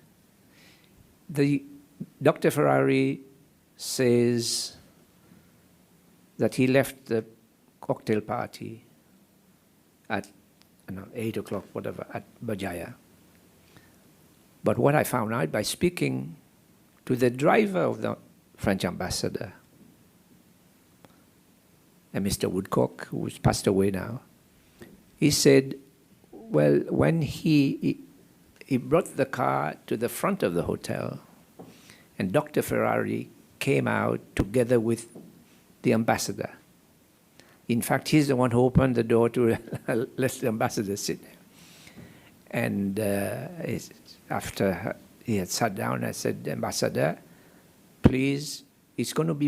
Dr. Ferrari says that he left the cocktail party at 8 o'clock, whatever, at Bajaya. But what I found out by speaking to the driver of the French ambassador, and Mr. Woodcock, who's passed away now, he said, well, when he brought the car to the front of the hotel, and Dr. Ferrari came out together with the ambassador. In fact, he's the one who opened the door to let the ambassador sit there. And after he had sat down, I said, Ambassador, please, it's going to be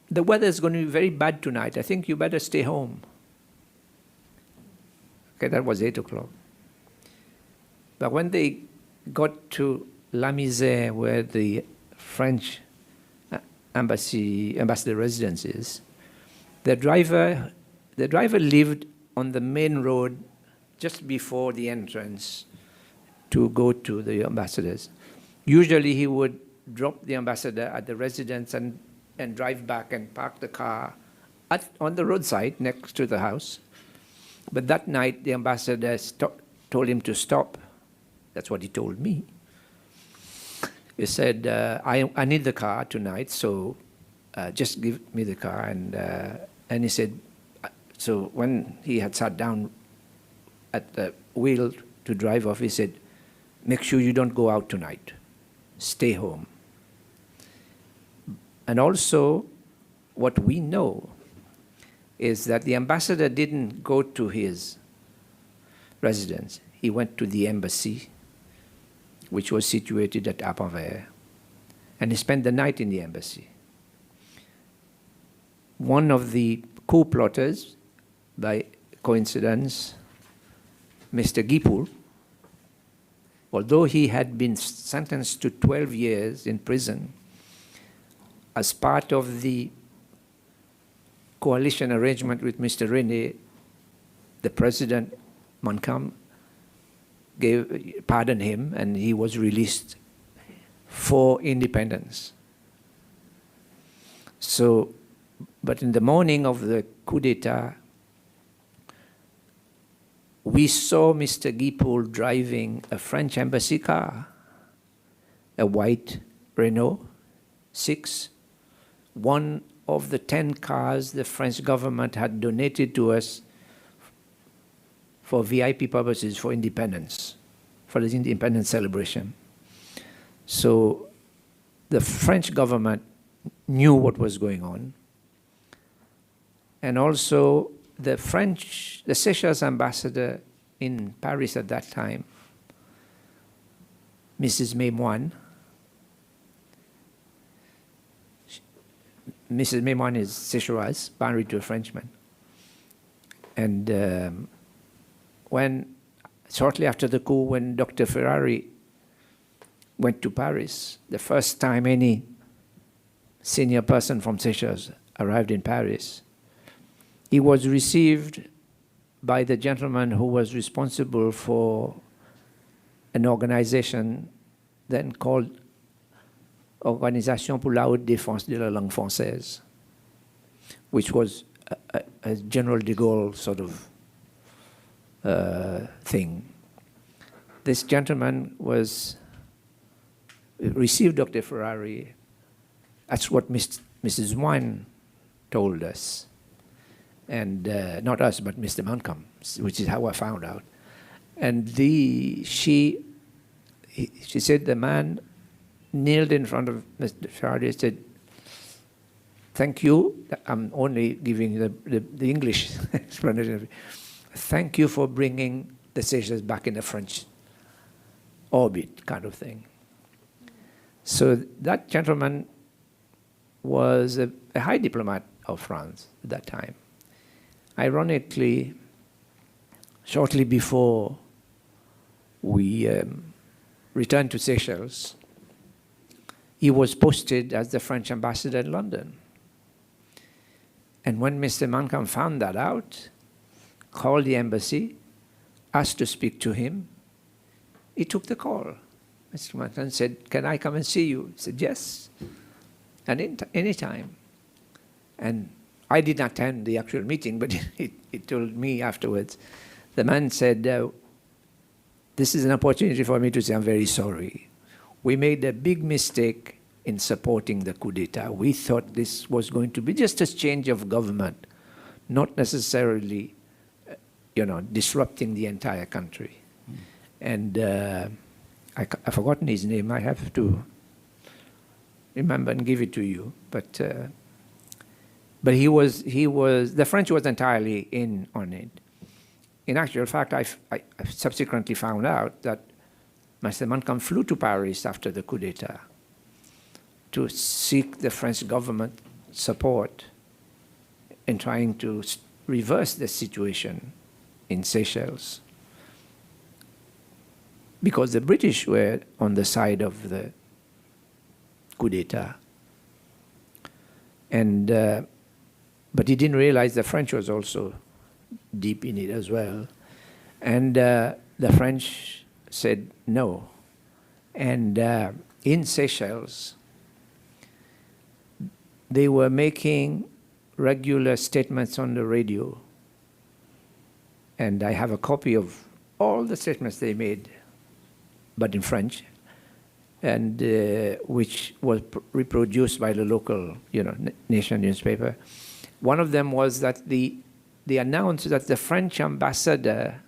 the weather is going to be very bad tonight. I think you better stay home. Okay, that was 8 o'clock. But when they got to La Misère, where the French ambassador residence is, the driver lived on the main road just before the entrance to go to the ambassadors. Usually he would drop the ambassador at the residence and drive back and park the car on the roadside next to the house. But that night the ambassador told him to stop. That's what he told me. He said, I need the car tonight, so just give me the car. And he said, so when he had sat down at the wheel to drive off, he said, make sure you don't go out tonight. Stay home. And also, what we know is that the ambassador didn't go to his residence. He went to the embassy, which was situated at Appenweier, and he spent the night in the embassy. One of the coup plotters, by coincidence, Mr. Guipoul, although he had been sentenced to 12 years in prison as part of the coalition arrangement with Mr. René, the president, Montcalm, pardoned him, and he was released for independence. So, but in the morning of the coup d'etat, we saw Mr. Guipoul driving a French embassy car, a white Renault 6, one of the 10 cars the French government had donated to us for VIP purposes, for independence, for the independence celebration. So the French government knew what was going on. And also the Seychelles ambassador in Paris at that time, Mrs. Memoine. Mrs. Memoine is Seychelles, married to a Frenchman. And shortly after the coup, when Dr. Ferrari went to Paris, the first time any senior person from Seychelles arrived in Paris, he was received by the gentleman who was responsible for an organization then called Organisation pour la haute défense de la langue française, which was a General de Gaulle sort of thing. This gentleman received Dr. Ferrari. That's what Mrs. Wine told us. And not us, but Mr. Montcalm, which is how I found out. And she said the man kneeled in front of Mr. Ferrari and said, thank you. I'm only giving the English explanation. Thank you for bringing the Seychelles back in the French orbit, kind of thing. So that gentleman was a high diplomat of France at that time. Ironically, shortly before we returned to Seychelles, he was posted as the French ambassador in London. And when Mr. Mancam found that out, called the embassy, asked to speak to him, he took the call. Mr. Mancam said, "Can I come and see you?" He said, "Yes, and any time." And I did not attend the actual meeting, but he told me afterwards. The man said, "This is an opportunity for me to say I'm very sorry. We made a big mistake in supporting the coup d'etat. We thought this was going to be just a change of government, not necessarily, disrupting the entire country." And I've forgotten his name. I have to remember and give it to you. But he was the French was entirely in on it. In actual fact, I subsequently found out that Mr. Mancam flew to Paris after the coup d'etat to seek the French government support in trying to reverse the situation in Seychelles, because the British were on the side of the coup d'etat. And but he didn't realize the French was also deep in it as well. And the French said no. And in Seychelles, they were making regular statements on the radio. And I have a copy of all the statements they made, but in French, and which was reproduced by the local, nation newspaper. One of them was that they announced that the French ambassador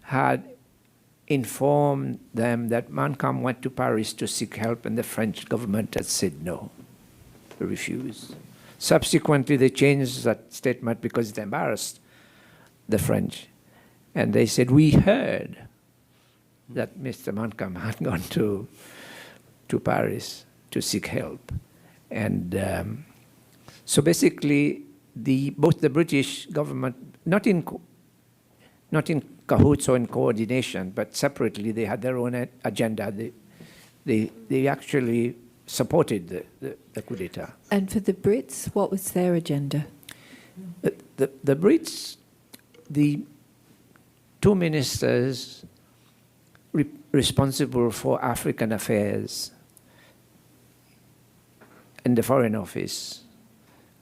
had informed them that Mancam went to Paris to seek help, and the French government had said no, refused. Subsequently, they changed that statement because it embarrassed the French. And they said, "We heard that Mr. Mancam had gone to Paris to seek help." And so basically, both the British government, not in cahoots or in coordination, but separately, they had their own agenda. They actually supported the coup d'etat. And for the Brits, what was their agenda? The Brits, the two ministers responsible for African affairs in the Foreign Office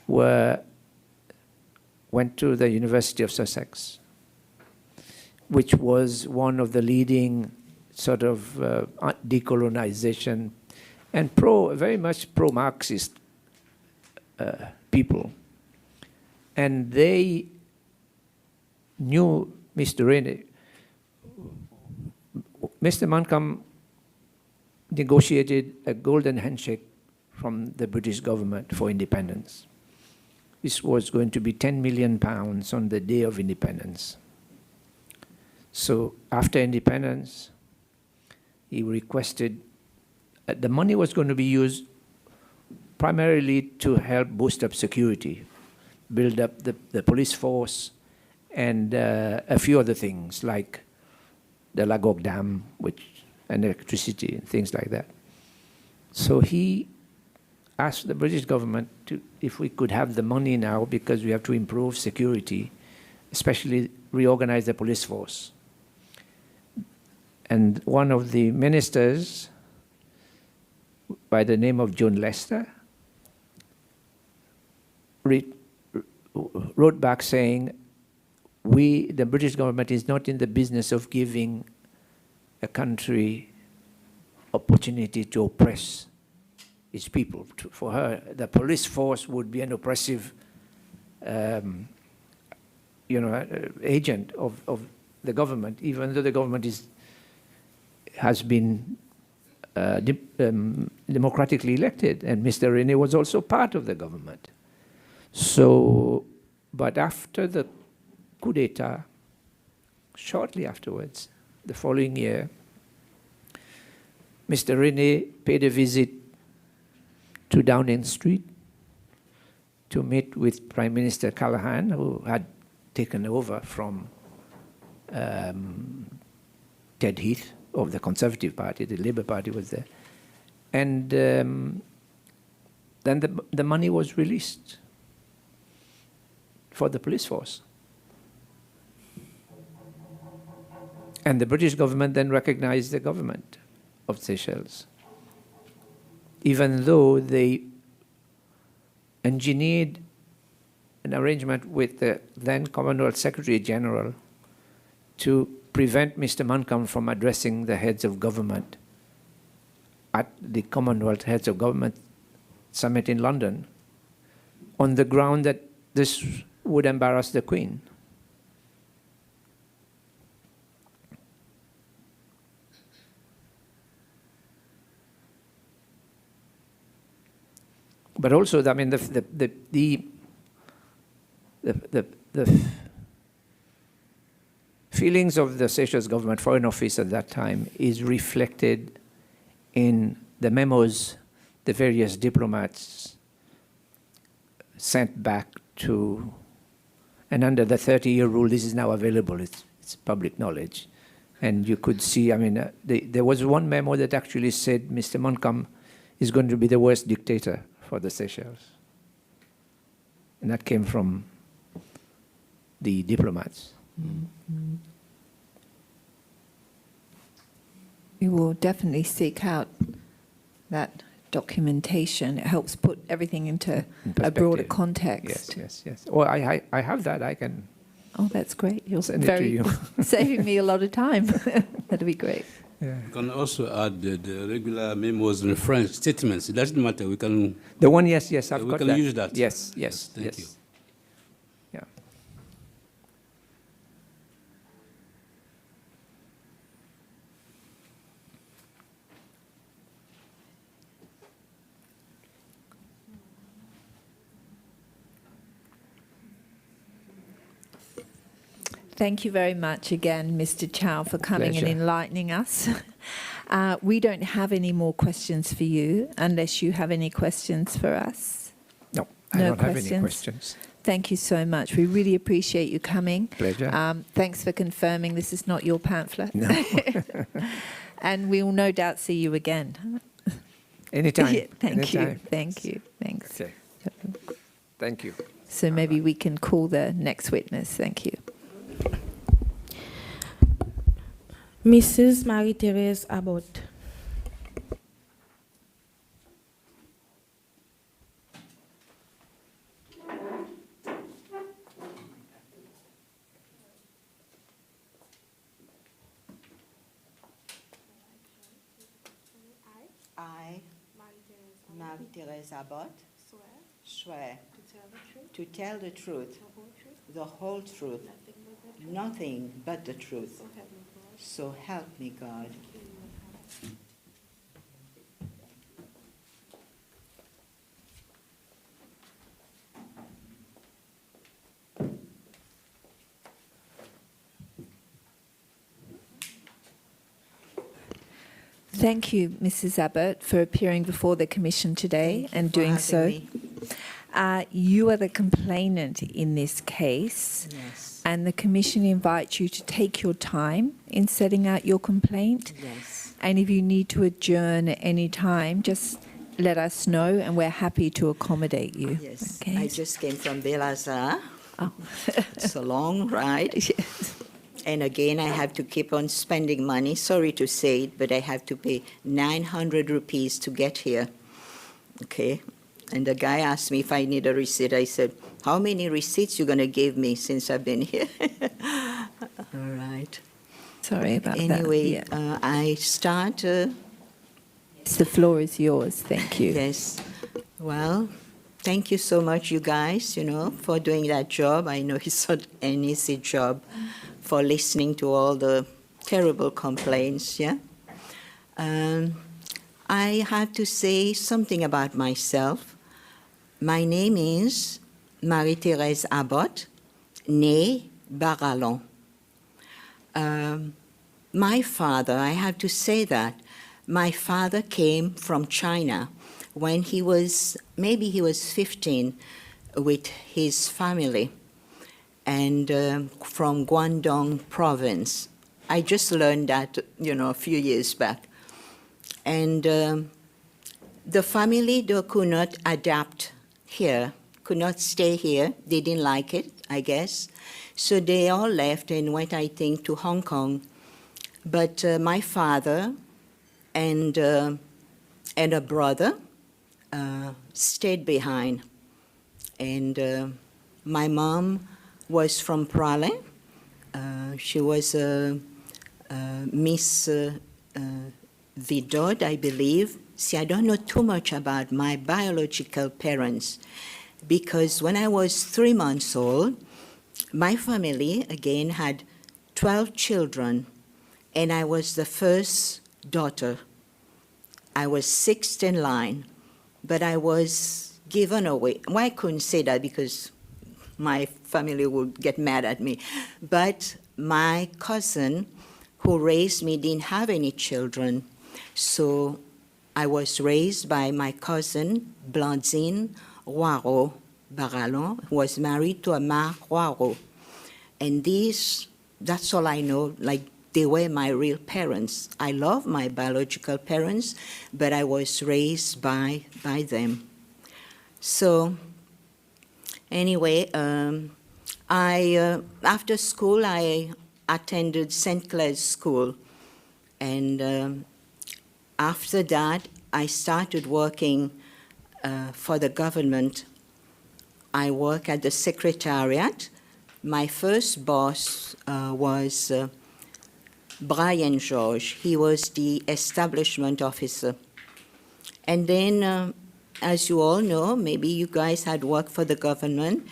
went to the University of Sussex, which was one of the leading sort of decolonization and very much pro-Marxist people. And they knew Mr. Rene. Mr. Mancam negotiated a golden handshake from the British government for independence. This was going to be £10 million on the day of independence. So after independence, he requested the money was going to be used primarily to help boost up security, build up the police force, and a few other things like the Lagok Dam, and electricity and things like that. So he asked the British government if we could have the money now because we have to improve security, especially reorganize the police force. And one of the ministers, by the name of John Lester, wrote back saying, the British government is not in the business of giving a country opportunity to oppress its people. For her, the police force would be an oppressive agent of the government, even though the government has been democratically elected, and Mr. Rene was also part of the government. So, but after the coup d'etat, shortly afterwards, the following year, Mr. Rene paid a visit to Downing Street to meet with Prime Minister Callaghan, who had taken over from Ted Heath of the Conservative Party. The Labour Party was there. And then the money was released for the police force. And the British government then recognized the government of Seychelles, even though they engineered an arrangement with the then Commonwealth Secretary General to prevent Mr. Mancom from addressing the heads of government at the Commonwealth Heads of Government Summit in London, on the ground that this would embarrass the Queen. But also, I mean, the feelings of the Seychelles government, Foreign Office at that time, is reflected in the memos the various diplomats sent back to, and under the 30-year rule, this is now available, it's public knowledge. And you could see, I mean, there was one memo that actually said Mr. Mancom is going to be the worst dictator for the Seychelles. And that came from the diplomats. Mm-hmm. We will definitely seek out that documentation. It helps put everything into a broader context. Yes. Well, I have that. I can. Oh, that's great. You're send it to you. saving me a lot of time. That'd be great. Yeah. You can also add the regular memos and French statements. It doesn't matter. We can. The one, yes, I've got that. We can use that. Yes. Thank you. Yeah. Thank you very much again, Mr. Chow, for coming Pleasure. and enlightening us. We don't have any more questions for you, unless you have any questions for us. No, I No don't have any questions? questions. Thank you so much. We really appreciate you coming. Pleasure. Thanks for confirming this is not your pamphlet. No. And we will no doubt see you again. Anytime. Yeah, thank you. Anytime. Thank you. Thanks. Okay. Thank you. So maybe we can call the next witness. Thank you. Mrs. Marie-Therese Abbott. I, Marie-Therese Abbott, swear to tell the truth, the whole truth, nothing but the truth. So help me God. Thank you, Mrs. Abbott, for appearing before the Commission today and doing so. Me. You are the complainant in this case, Yes. and the Commission invites you to take your time in setting out your complaint. Yes. And if you need to adjourn at any time, just let us know, and we're happy to accommodate you. Yes. Okay. I just came from Belazar. Oh. It's a long ride. Yes. And again, I have to keep on spending money. Sorry to say it, but I have to pay 900 rupees to get here. Okay. And the guy asked me if I need a receipt. I said, how many receipts you going to give me since I've been here? All right. Sorry about that. Anyway, Yeah. I start. Yes, the floor is yours. Thank you. Yes. Well, thank you so much, you guys, for doing that job. I know it's not an easy job, for listening to all the terrible complaints, yeah? I have to say something about myself. My name is Marie-Therese Abbott, née Barallon. My father, I have to say that, my father came from China when he was 15 with his family, and from Guangdong province. I just learned that, a few years back. And the family, they could not adapt here, could not stay here. They didn't like it, I guess. So they all left and went, I think, to Hong Kong. But my father and a brother stayed behind. And my mom was from Praslin. She was Miss Vidod, I believe. See, I don't know too much about my biological parents because when I was 3 months old, my family, again, had 12 children, and I was the first daughter. I was sixth in line, but I was given away. Well, I couldn't say that because my family would get mad at me. But my cousin who raised me didn't have any children, so I was raised by my cousin, Blandine Roiro Barallon, who was married to a Mar Roiro. And that's all I know, like they were my real parents. I love my biological parents, but I was raised by them. So anyway, after school, I attended St. Clair's School. And after that, I started working for the government. I work at the Secretariat. My first boss was Brian George. He was the establishment officer. And then, as you all know, maybe you guys had worked for the government,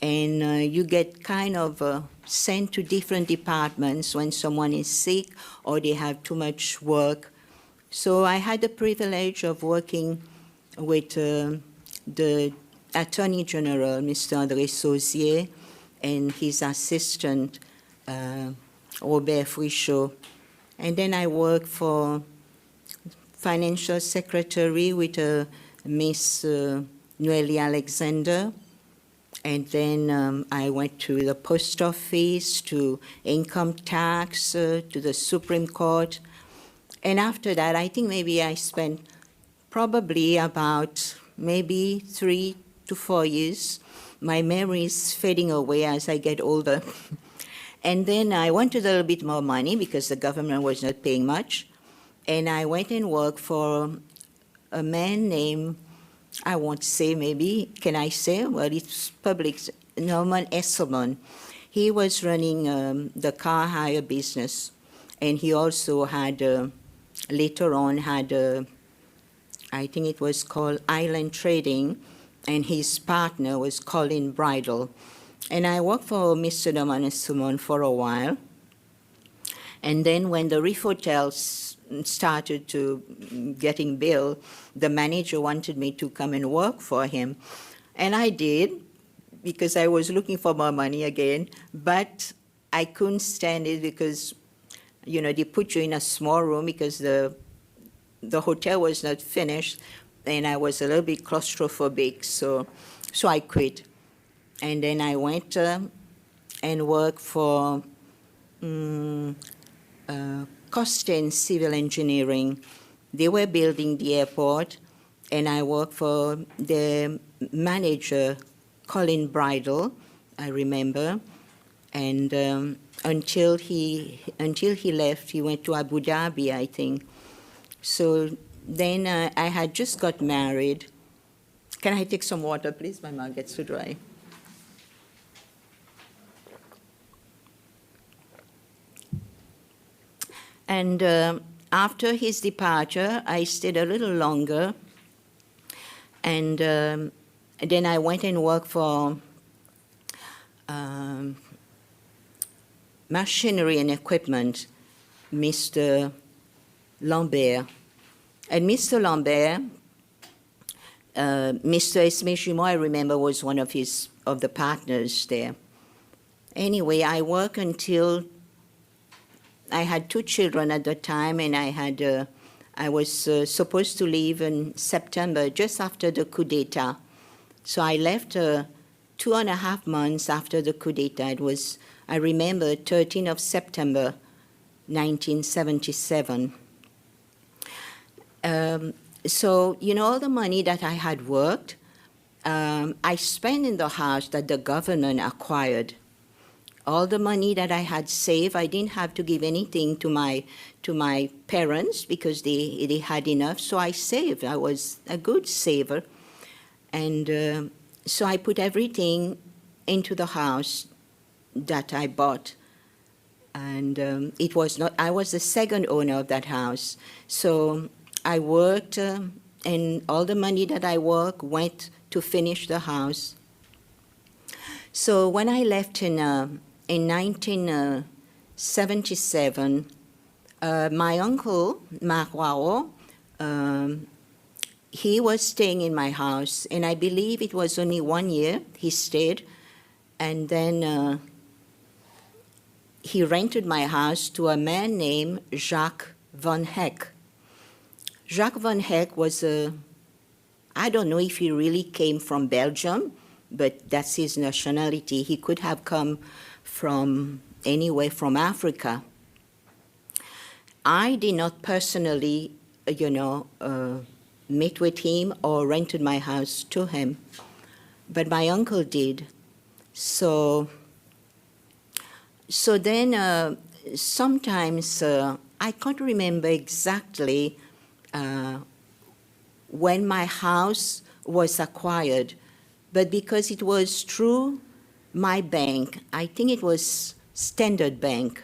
and you get kind of sent to different departments when someone is sick or they have too much work. So I had the privilege of working with the Attorney General, Mr. André Sauzier, and his assistant, Robert Frichot. And then I worked for Financial Secretary with Miss Noelie Alexander. And then I went to the post office, to income tax, to the Supreme Court. And after that, I think maybe I spent probably about maybe 3 to 4 years. My memory is fading away as I get older. And then I wanted a little bit more money because the government was not paying much. And I went and worked for a man named, I won't say maybe, can I say? Well, it's public, Norman Esselman. He was running the car hire business. And he also had, later on, had, I think it was called Island Trading, and his partner was Colin Bridle. And I worked for Mr. Norman Esselman for a while. And then when the Reef Hotels started to getting billed, the manager wanted me to come and work for him. And I did, because I was looking for more money again, but I couldn't stand it because, they put you in a small room because the hotel was not finished, and I was a little bit claustrophobic, so I quit. And then I went and worked for Costain Civil Engineering. They were building the airport, and I worked for the manager, Colin Bridle, I remember. And until he left, he went to Abu Dhabi, I think. So then I had just got married. Can I take some water, please? My mouth gets too dry. And after his departure, I stayed a little longer. And then I went and worked for machinery and equipment, Mr. Lambert. And Mr. Lambert, Mr. Esme Jumeau, I remember, was one of the partners there. Anyway, I worked until I had 2 children at the time, and I was supposed to leave in September, just after the coup d'etat. So I left 2.5 months after the coup d'etat. It was, I remember, 13th of September, 1977. So, all the money that I had worked, I spent in the house that the government acquired. All the money that I had saved, I didn't have to give anything to my parents because they had enough, so I saved. I was a good saver. And so I put everything into the house that I bought. And it was not, I was the second owner of that house. So I worked, and all the money that I worked went to finish the house. So when I left in 1977, my uncle, Marie-Therese, he was staying in my house, and I believe it was only 1 year he stayed, and then he rented my house to a man named Jacques Van Heck. Jacques Van Heck was I don't know if he really came from Belgium, but that's his nationality. He could have come from anywhere from Africa. I did not personally, meet with him or rented my house to him, but my uncle did. So then sometimes I can't remember exactly when my house was acquired, but because it was through my bank, I think it was Standard Bank,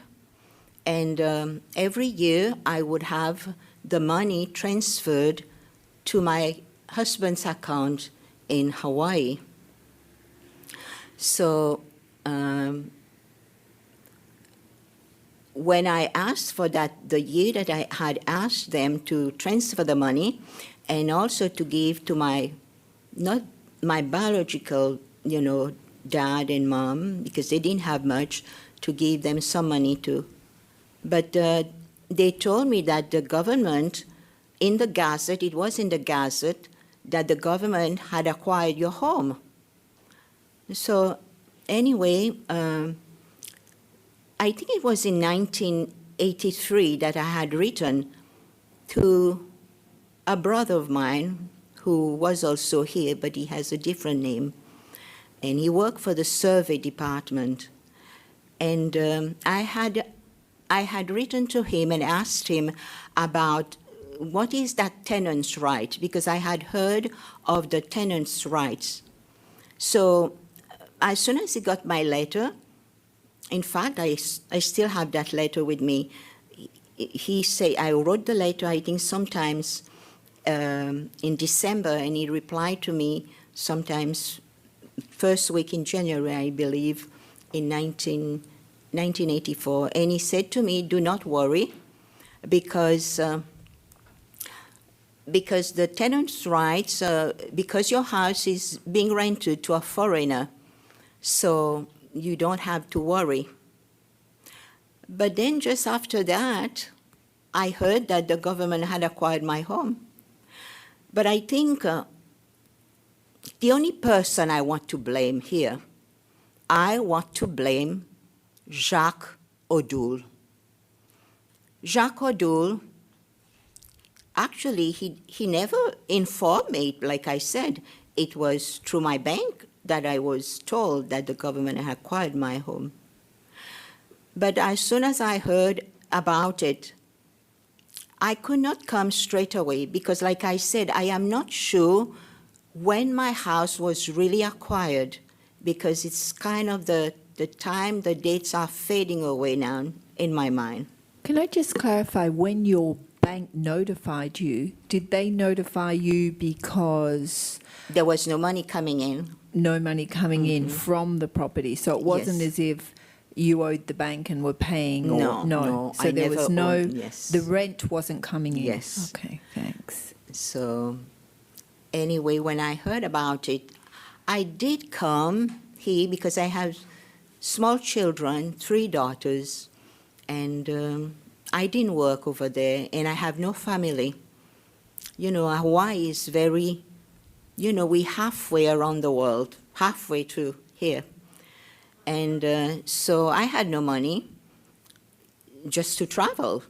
and every year I would have the money transferred to my husband's account in Hawaii. So when I asked for that, the year that I had asked them to transfer the money and also to give to not my biological, dad and mom, because they didn't have much, to give them some money to. But they told me that the government, in the Gazette, it was in the Gazette, that the government had acquired your home. So anyway, I think it was in 1983 that I had written to a brother of mine who was also here, but he has a different name. And he worked for the survey department. And I had written to him and asked him about what is that tenant's right, because I had heard of the tenant's rights. So as soon as he got my letter, in fact, I still have that letter with me. He said, I wrote the letter, I think sometimes in December, and he replied to me sometimes first week in January, I believe, in 1984. And he said to me, do not worry, because the tenant's rights, because your house is being rented to a foreigner, so you don't have to worry. But then just after that, I heard that the government had acquired my home. But I think the only person I want to blame here, I want to blame Jacques O'Doul. Jacques O'Doul, actually, he never informed me, like I said. It was through my bank that I was told that the government had acquired my home. But as soon as I heard about it, I could not come straight away because, like I said, I am not sure when my house was really acquired, because it's kind of the time, the dates are fading away now in my mind. Can I just clarify, when your bank notified you, did they notify you because there was no money coming in? No money coming in from the property. So it wasn't Yes. as if you owed the bank and were paying? Or, No, So I there never was no, owed, yes. the rent wasn't coming in? Yes. Okay, thanks. So anyway, when I heard about it, I did come here because I have small children, 3 daughters, and I didn't work over there, and I have no family. You know, Hawaii is very, you know, we halfway around the world, halfway to here. And so I had no money just to travel.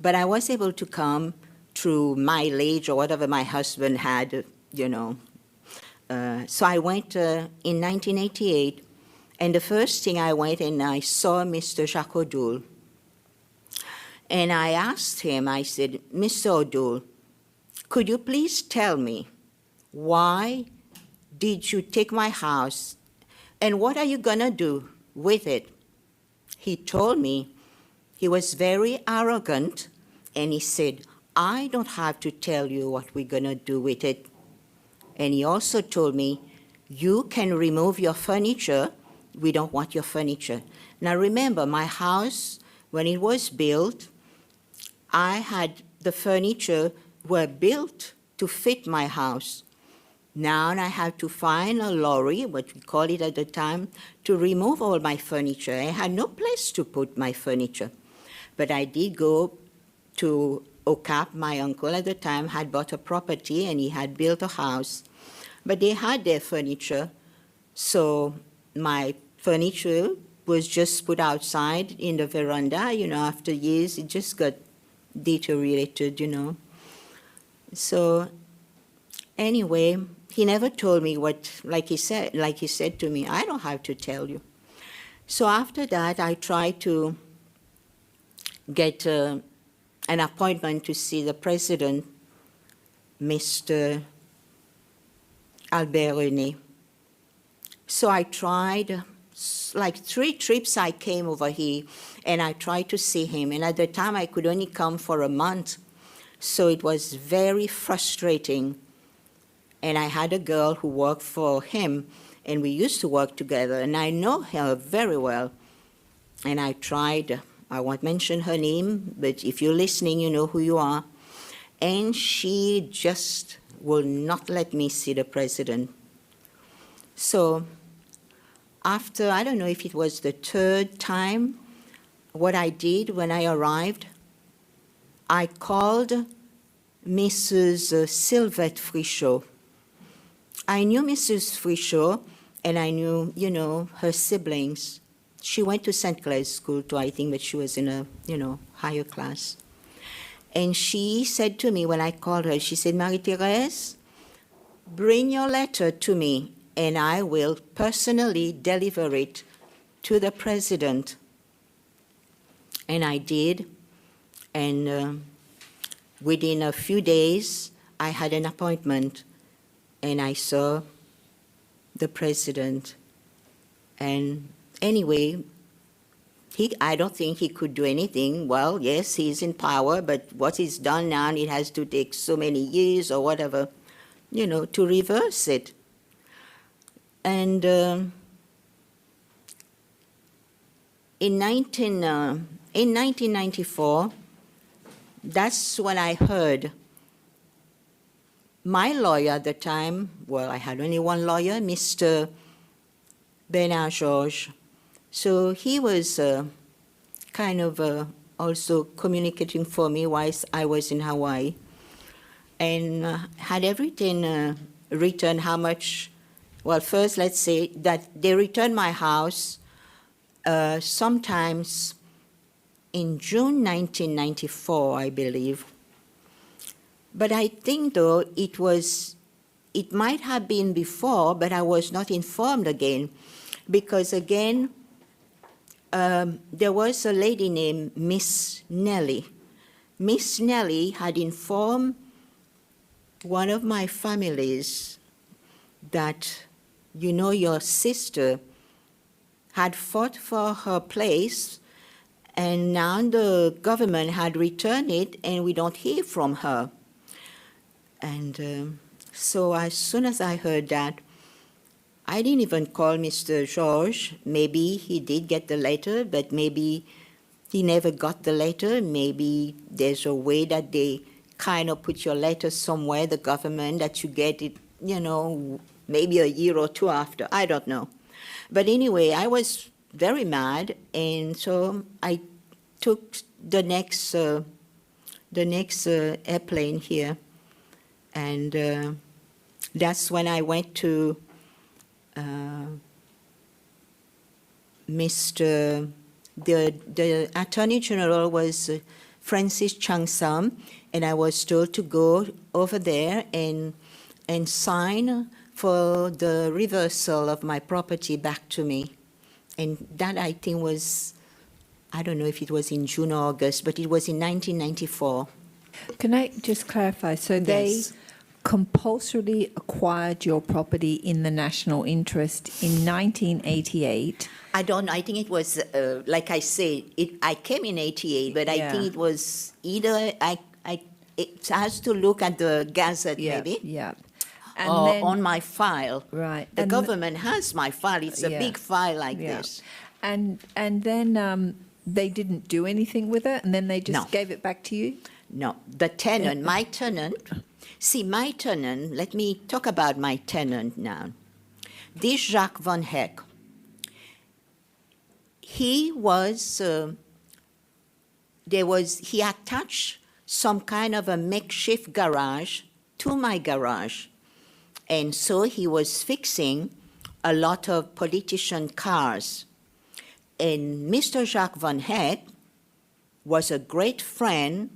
But I was able to come through mileage or whatever my husband had, you know. So I went in 1988, and the first thing I went and I saw Mr. Jacques O'Doul. And I asked him, I said, Mr. O'Doul, could you please tell me why did you take my house and what are you going to do with it? He told me, he was very arrogant, and he said, I don't have to tell you what we're going to do with it. And he also told me, you can remove your furniture. We don't want your furniture. Now remember, my house, when it was built, I had the furniture were built to fit my house. Now I have to find a lorry, what we call it at the time, to remove all my furniture. I had no place to put my furniture. But I did go to Okap. My uncle at the time had bought a property and he had built a house. But they had their furniture, so my furniture was just put outside in the veranda. You know, after years, it just got deteriorated, you know. So anyway, he never told me what, like he said to me, I don't have to tell you. So after that, I tried to get an appointment to see the president, Mr. Albert René. So I tried, like 3 trips I came over here, and I tried to see him. And at the time, I could only come for a month. So it was very frustrating. And I had a girl who worked for him, and we used to work together, and I know her very well. And I tried, I won't mention her name, but if you're listening, you know who you are. And she just will not let me see the president. So after, I don't know if it was the 3rd time, what I did when I arrived, I called Mrs. Sylvette Frichot. I knew Mrs. Frichot, and I knew, you know, her siblings. She went to St. Clair's School too, I think, but she was in a, you know, higher class. And she said to me when I called her, she said, Marie-Therese, bring your letter to me, and I will personally deliver it to the president. And I did, and within a few days, I had an appointment, and I saw the president. And anyway, I don't think he could do anything. Well, yes, he's in power, but what he's done now, it has to take so many years or whatever, you know, to reverse it. And in 1994, that's when I heard my lawyer at the time, well, I had only one lawyer, Mr. Bernard Georges. So he was kind of also communicating for me whilst I was in Hawaii, and had everything written, how much. Well, first, let's say that they returned my house sometimes in June 1994, I believe. But I think, though, it might have been before, but I was not informed again. Because, again, there was a lady named Miss Nellie. Miss Nellie had informed one of my families that, you know, your sister had fought for her place, and now the government had returned it, and we don't hear from her. And so as soon as I heard that, I didn't even call Mr. George. Maybe he did get the letter, but maybe he never got the letter. Maybe there's a way that they kind of put your letter somewhere, the government, that you get it, maybe a year or two after. I don't know. But anyway, I was very mad, and so I took the next airplane here, and that's when I went to the Attorney General was Francis Changsam, and I was told to go over there and sign for the reversal of my property back to me. And that, I think, was, I don't know if it was in June or August, but it was in 1994. Can I just clarify? So they Yes. compulsorily acquired your property in the national interest in 1988. I don't know. I think it was, like I say, I came in 88, but I Yeah. think it was either, it has to look at the Gazette, maybe, Yeah. And or then, on my file. right. The and government has my file. It's a Yeah. big file like Yeah. this. And then they didn't do anything with it, and then they just No. gave it back to you? No, the tenant, my tenant, let me talk about my tenant now. This Jacques Van Heck, he attached some kind of a makeshift garage to my garage. And so he was fixing a lot of politician cars. And Mr. Jacques Van Heck was a great friend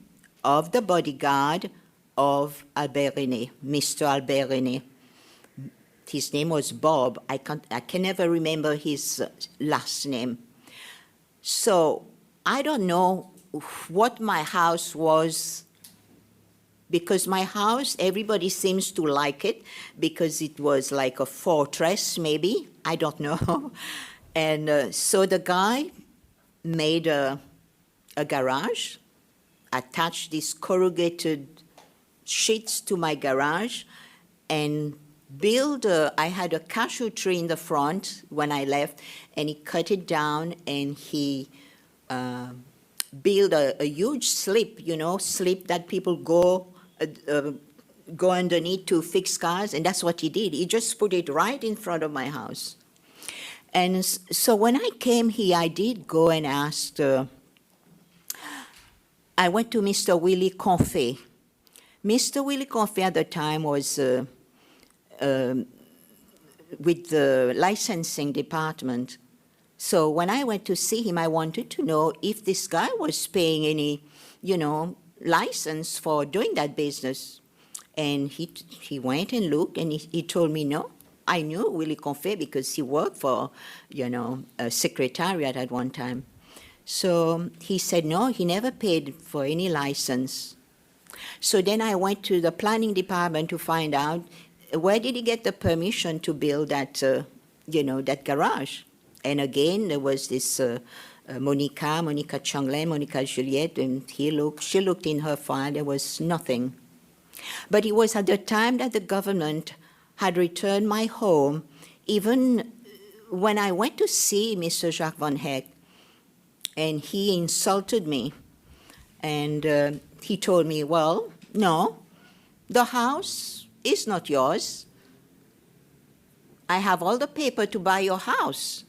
of the bodyguard of Albert René, Mr. Albert René. His name was Bob. I can never remember his last name. So I don't know what my house was, because my house, everybody seems to like it because it was like a fortress, maybe. I don't know. And so the guy made a garage, attached these corrugated sheets to my garage, and I had a cashew tree in the front when I left, and he cut it down, and he built a huge slip, slip that people go underneath to fix cars, and that's what he did. He just put it right in front of my house. And so when I came here, I did go and ask, I went to Mr. Willie Confé. Mr. Willie Confé at the time was with the licensing department. So when I went to see him, I wanted to know if this guy was paying any, license for doing that business. And he went and looked, and he told me no. I knew Willie Confé because he worked for, a secretariat at one time. So he said no, he never paid for any license. So then I went to the planning department to find out where did he get the permission to build that, that garage. And again, there was this Monica Changlin, Monica Juliette, and she looked in her file, there was nothing. But it was at the time that the government had returned my home, even when I went to see Mr. Jacques Van Heck, and he insulted me. And he told me, well, no, the house is not yours. I have all the paper to buy your house.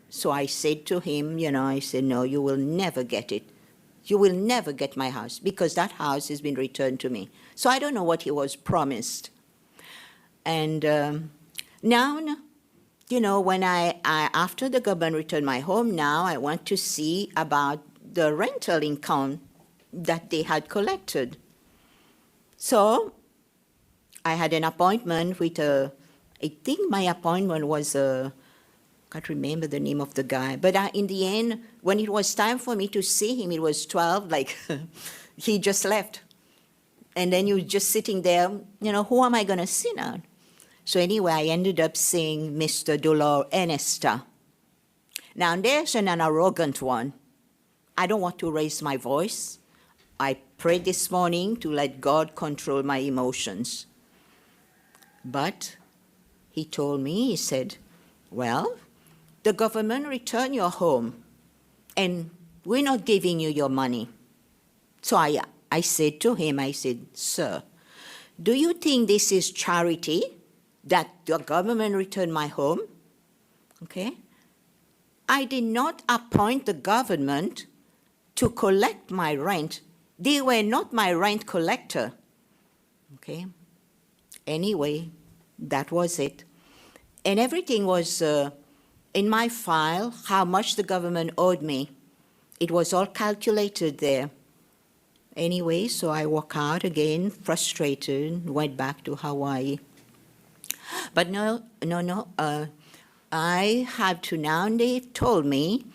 So I said to him, I said, no, you will never get it. You will never get my house because that house has been returned to me. So I don't know what he was promised. And now, when I after the government returned my home, now I want to see about the rental income that they had collected. So I had an appointment with I think my appointment was can't remember the name of the guy, but in the end, when it was time for me to see him, it was 12, he just left. And then you're just sitting there, who am I going to see now? So anyway, I ended up seeing Mr. Dolor Enesta. Now, there's an arrogant one. I don't want to raise my voice. I prayed this morning to let God control my emotions. But he told me, he said, well, the government returned your home, and we're not giving you your money. So I said to him, I said, sir, do you think this is charity that the government returned my home? Okay? I did not appoint the government to collect my rent. They were not my rent collector. Okay? Anyway, that was it. And everything was in my file, how much the government owed me. It was all calculated there. Anyway, so I walked out again, frustrated, went back to Hawaii. But no, I have to now, they've told me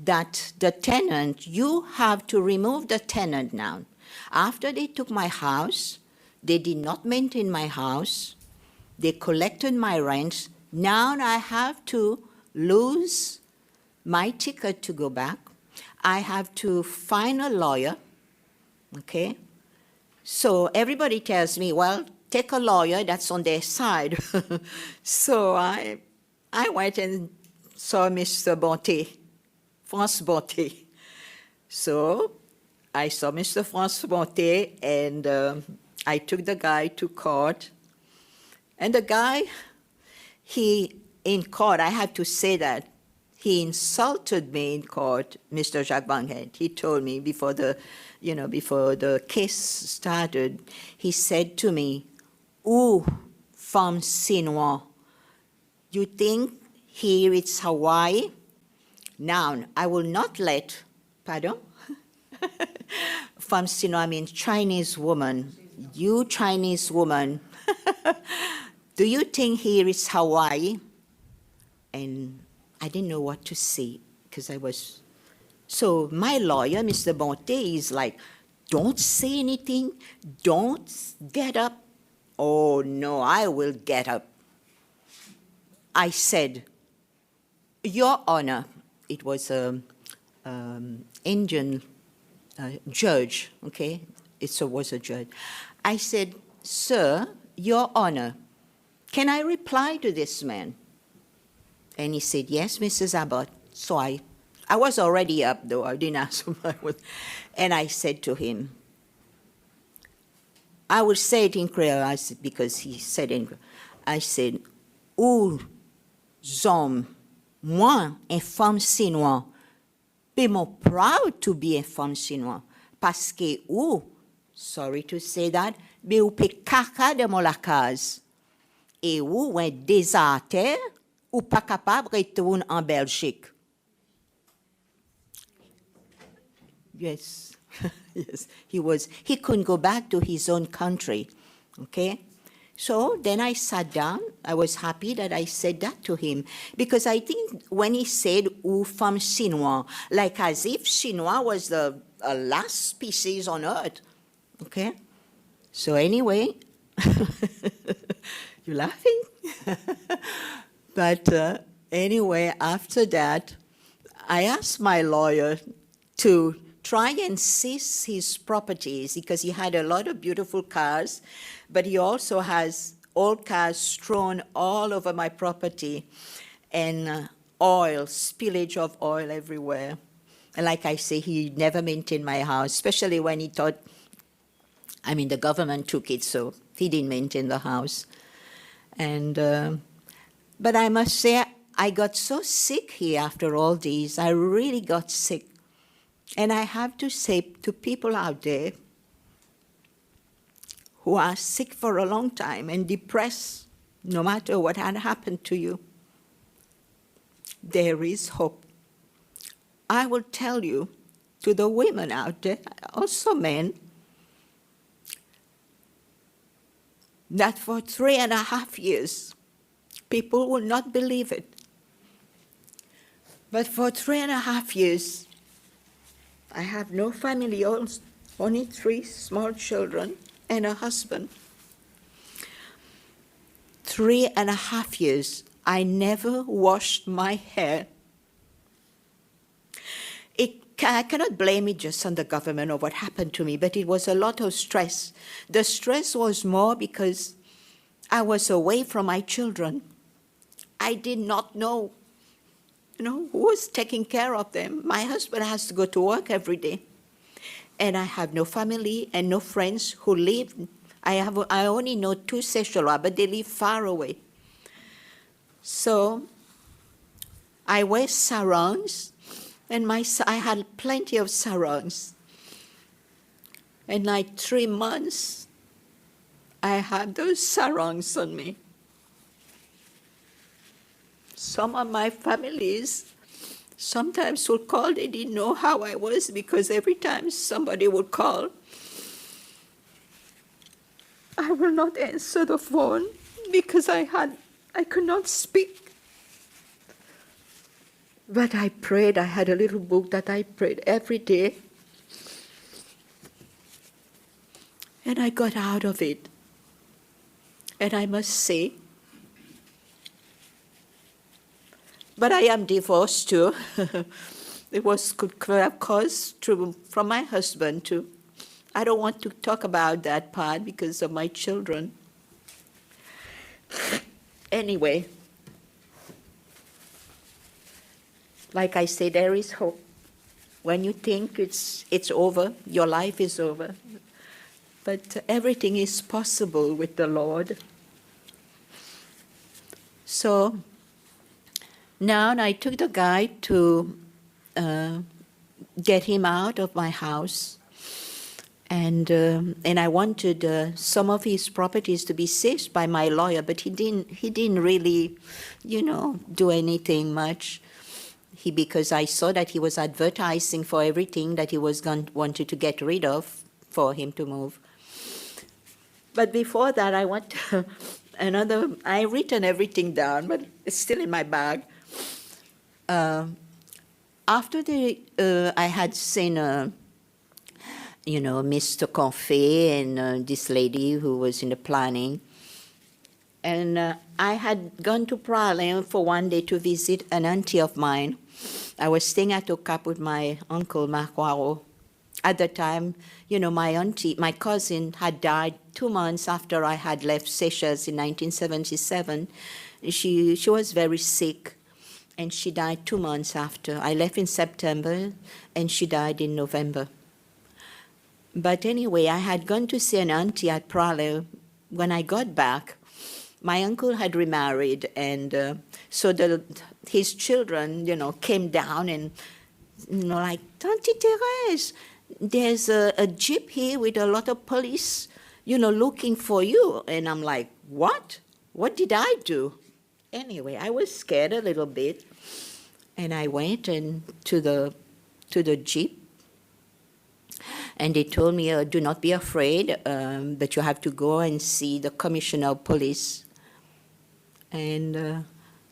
that the tenant, you have to remove the tenant now. After they took my house, they did not maintain my house, they collected my rent. Now I have to lose my ticket to go back. I have to find a lawyer, okay? So everybody tells me, well, take a lawyer that's on their side. So I went and saw Mr. Bonté, France Bonté. So I saw Mr. France Bonté, and I took the guy to court. And the guy, in court, I have to say that, he insulted me in court, Mr. Jacques Banget. He told me before the case started, he said to me, "Ooh, femme Sinois, you think here it's Hawaii? Now, I will not let," pardon? Femme Sinois means Chinese woman. You Chinese woman, do you think here is Hawaii? And I didn't know what to say because I was. So my lawyer, Mr. Bonté, is like, don't say anything, don't get up. Oh no, I will get up. I said, Your Honor, it was an Indian judge, okay? It was a judge. I said, Sir, Your Honor, can I reply to this man? And he said, yes, Mrs. Abbott. So I was already up, though. I didn't ask him. And I said to him, I will say it in Creole, because he said it in Creole. I said, Ou hommes, moi, un femme Sinois, be more proud to be a femme Sinois, parce que ou, sorry to say that, be ou pe kaka de mon la case, et ou un déserteur, ou pas capable de retourner en Belgique. Yes, yes, he couldn't go back to his own country, okay? So then I sat down. I was happy that I said that to him, because I think when he said, ou femme Chinois, like as if Chinois was the last species on earth, okay? So anyway, you're laughing? But anyway, after that, I asked my lawyer to try and seize his properties, because he had a lot of beautiful cars, but he also has old cars strewn all over my property, and oil, spillage of oil everywhere. And like I say, he never maintained my house, especially when he thought, the government took it, so he didn't maintain the house. And but I must say, I got so sick here after all these. I really got sick. And I have to say to people out there who are sick for a long time and depressed, no matter what had happened to you, there is hope. I will tell you, to the women out there, also men, that for 3.5 years, people will not believe it, but for 3.5 years, I have no family, only 3 small children and a husband. 3.5 years, I never washed my hair. I cannot blame it just on the government or what happened to me, but it was a lot of stress. The stress was more because I was away from my children. I did not know, who was taking care of them. My husband has to go to work every day. And I have no family and no friends who live. I only know 2 Seychellois, but they live far away. So I wear sarongs, and I had plenty of sarongs. And like 3 months, I had those sarongs on me. Some of my families sometimes would call, they didn't know how I was, because every time somebody would call, I will not answer the phone because I could not speak. But I prayed. I had a little book that I prayed every day. And I got out of it. And I must say, but I am divorced too. It could have caused from my husband too. I don't want to talk about that part because of my children. Anyway, like I say, there is hope. When you think it's over, your life is over. But everything is possible with the Lord. So now I took the guy to get him out of my house. And I wanted some of his properties to be seized by my lawyer, but he didn't really, do anything much. Because I saw that he was advertising for everything that he wanted to get rid of for him to move. But before that, I want I written everything down, but it's still in my bag. After I had seen Mr. Confé and this lady who was in the planning. And I had gone to Praslin for one day to visit an auntie of mine. I was staying at Au Cap with my uncle, Marc Poirot. At the time, my cousin had died 2 months after I had left Seychelles in 1977. She was very sick, and she died 2 months after. I left in September, and she died in November. But anyway, I had gone to see an auntie at Praslin. When I got back, my uncle had remarried, and so his children, came down and, like, Auntie Therese, there's a jeep here with a lot of police, looking for you. And I'm like, what? What did I do? Anyway, I was scared a little bit, and I went to the jeep. And they told me, do not be afraid, but you have to go and see the commissioner of police. And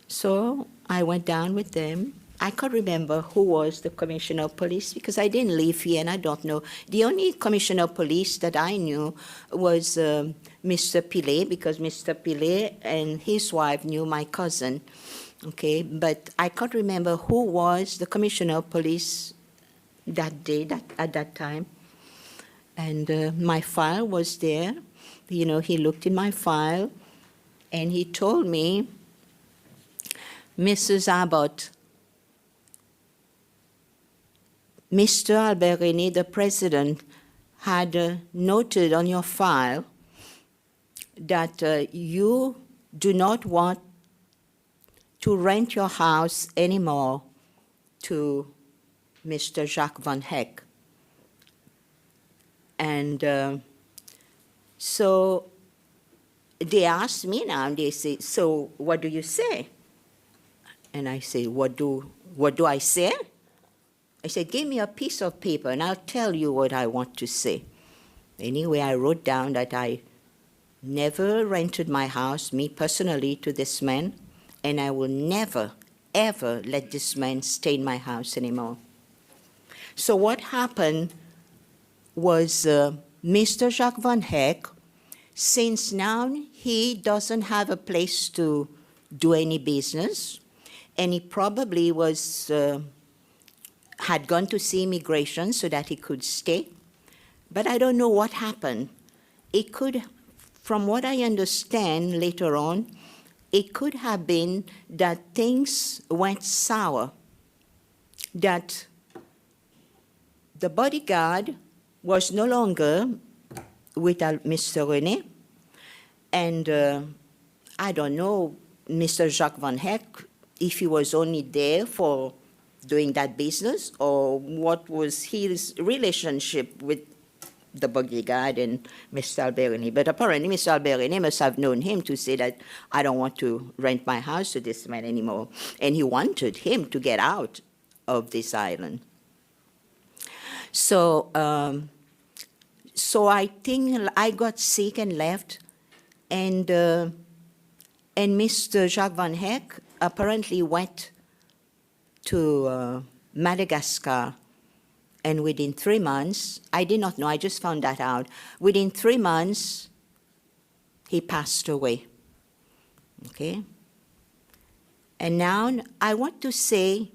so I went down with them. I can't remember who was the commissioner of police because I didn't live here and I don't know. The only commissioner of police that I knew was Mr. Pilet, because Mr. Pilet and his wife knew my cousin. Okay, but I can't remember who was the commissioner of police that day, at that time. And my file was there. He looked in my file, and he told me, Mrs. Abbott, Mr. Albert René, the president, had noted on your file that you do not want to rent your house anymore to Mr. Jacques Van Heck. And so they asked me now, and they say, so what do you say? And I say, what do I say? I said, give me a piece of paper and I'll tell you what I want to say. Anyway, I wrote down that I never rented my house, me personally, to this man, and I will never, ever let this man stay in my house anymore. So what happened was Mr. Jacques Van Heck, since now he doesn't have a place to do any business, and he probably had gone to see immigration so that he could stay. But I don't know what happened. It could from what I understand later on, it could have been that things went sour, that the bodyguard was no longer with Mr. René, and I don't know, Mr. Jacques Van Heck, if he was only there for doing that business, or what was his relationship with the bodyguard and Mr. Alberini. But apparently Mr. Alberini must have known him to say that I don't want to rent my house to this man anymore. And he wanted him to get out of this island. So, so I think I got sick and left, and Mr. Jacques Van Heck apparently went to Madagascar. And within 3 months, I did not know, I just found that out. Within 3 months, he passed away. Okay? And now I want to say,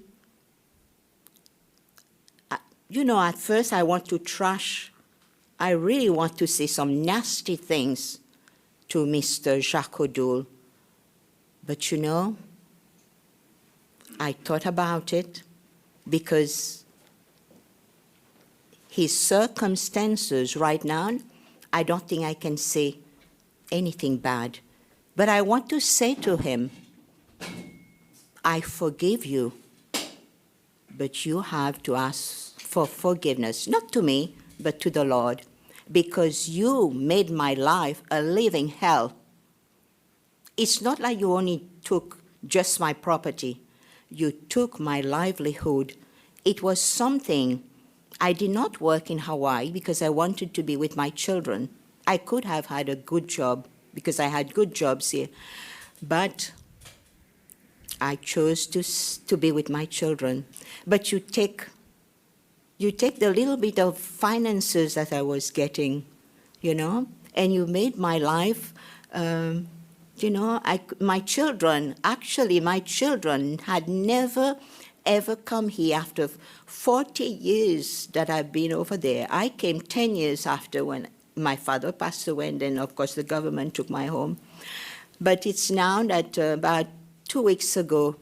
you know, at first I want to trash, I really want to say some nasty things to Mr. Jacques O'Doul. But you know, I thought about it because his circumstances right now, I don't think I can say anything bad. But I want to say to him, I forgive you, but you have to ask for forgiveness, not to me, but to the Lord, because you made my life a living hell. It's not like you only took just my property. You took my livelihood. It was something. I did not work in Hawaii because I wanted to be with my children. I could have had a good job because I had good jobs here, but I chose to be with my children. But you take the little bit of finances that I was getting, you know, and you made my life, you know, my children had never, ever come here after 40 years that I've been over there. I came 10 years after when my father passed away, and then, of course, the government took my home. But it's now that about 2 weeks ago,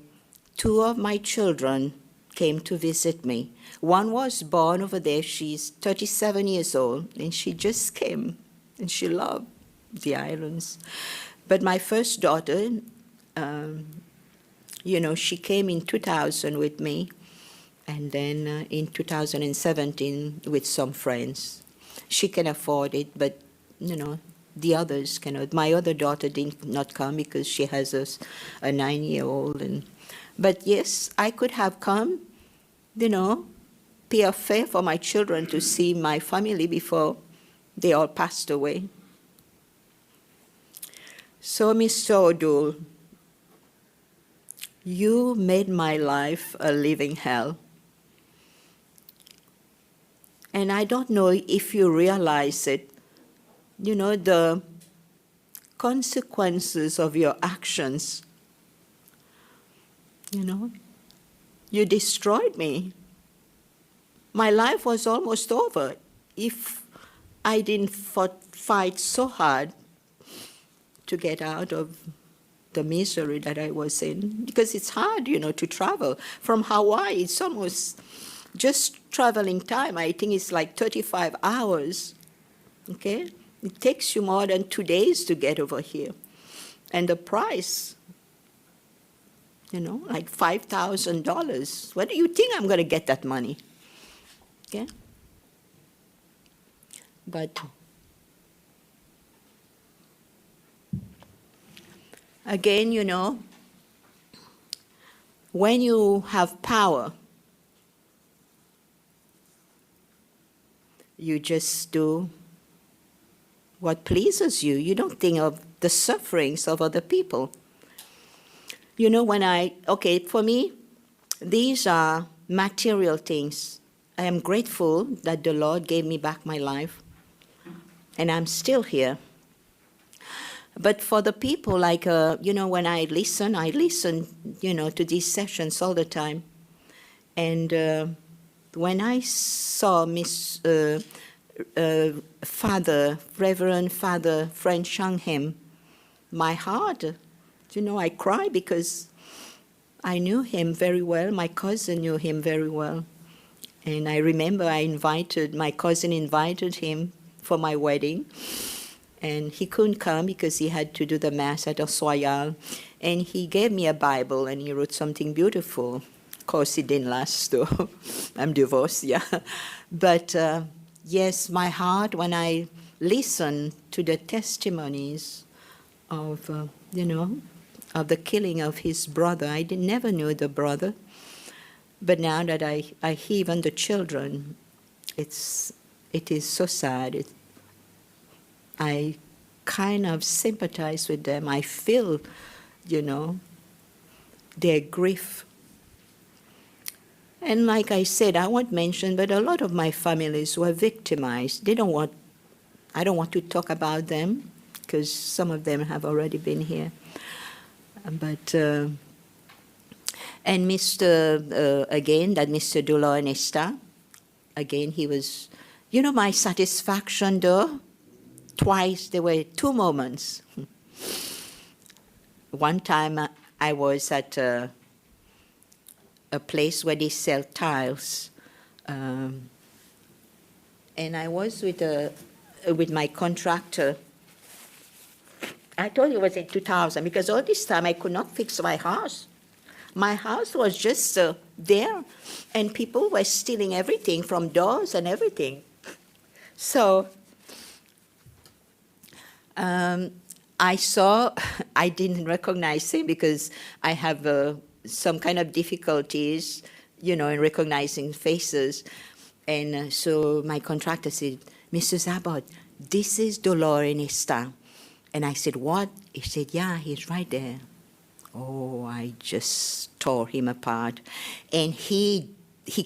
2 of my children came to visit me. One was born over there. She's 37 years old, and she just came, and she loved the islands. But my first daughter, you know, she came in 2000 with me, and then in 2017 with some friends. She can afford it, but, you know, the others cannot. My other daughter did not come because she has a 9-year-old. But yes, I could have come, you know, pay a fare for my children to see my family before they all passed away. So, Mr. O'Doul, you made my life a living hell. And I don't know if you realize it, you know, the consequences of your actions. You know, you destroyed me. My life was almost over if I didn't fight so hard to get out of the misery that I was in. Because it's hard, you know, to travel. From Hawaii, it's almost just traveling time. I think it's like 35 hours, okay? It takes you more than 2 days to get over here. And the price, you know, like $5,000. Where do you think I'm going to get that money? Okay? But again, you know, when you have power, you just do what pleases you. You don't think of the sufferings of other people. You know, okay, for me, these are material things. I am grateful that the Lord gave me back my life, and I'm still here. But for the people, like, you know, when I listen, you know, to these sessions all the time. And when I saw Father, Reverend Father French sung him, my heart, you know, I cry because I knew him very well. My cousin knew him very well. And I remember my cousin invited him for my wedding. And he couldn't come because he had to do the Mass at Osoyal. And he gave me a Bible and he wrote something beautiful. Of course, it didn't last, though. I'm divorced, yeah. But yes, my heart, when I listen to the testimonies of, of the killing of his brother, I never knew the brother. But now that I hear even the children, it is so sad. I kind of sympathize with them. I feel, their grief. And like I said, I won't mention, but a lot of my families were victimized. I don't want to talk about them because some of them have already been here. But, and Mr. Dolor Nesta, again, he was, my satisfaction though, twice, there were two moments. One time I was at a place where they sell tiles. And I was with my contractor. I told you it was in 2000 because all this time I could not fix my house. My house was just there, and people were stealing everything from doors and everything. So I didn't recognize him because I have some kind of difficulties, in recognizing faces. And so my contractor said, Mrs. Abbott, this is Dolor Nesta. And I said, what? He said, yeah, he's right there. Oh, I just tore him apart. And he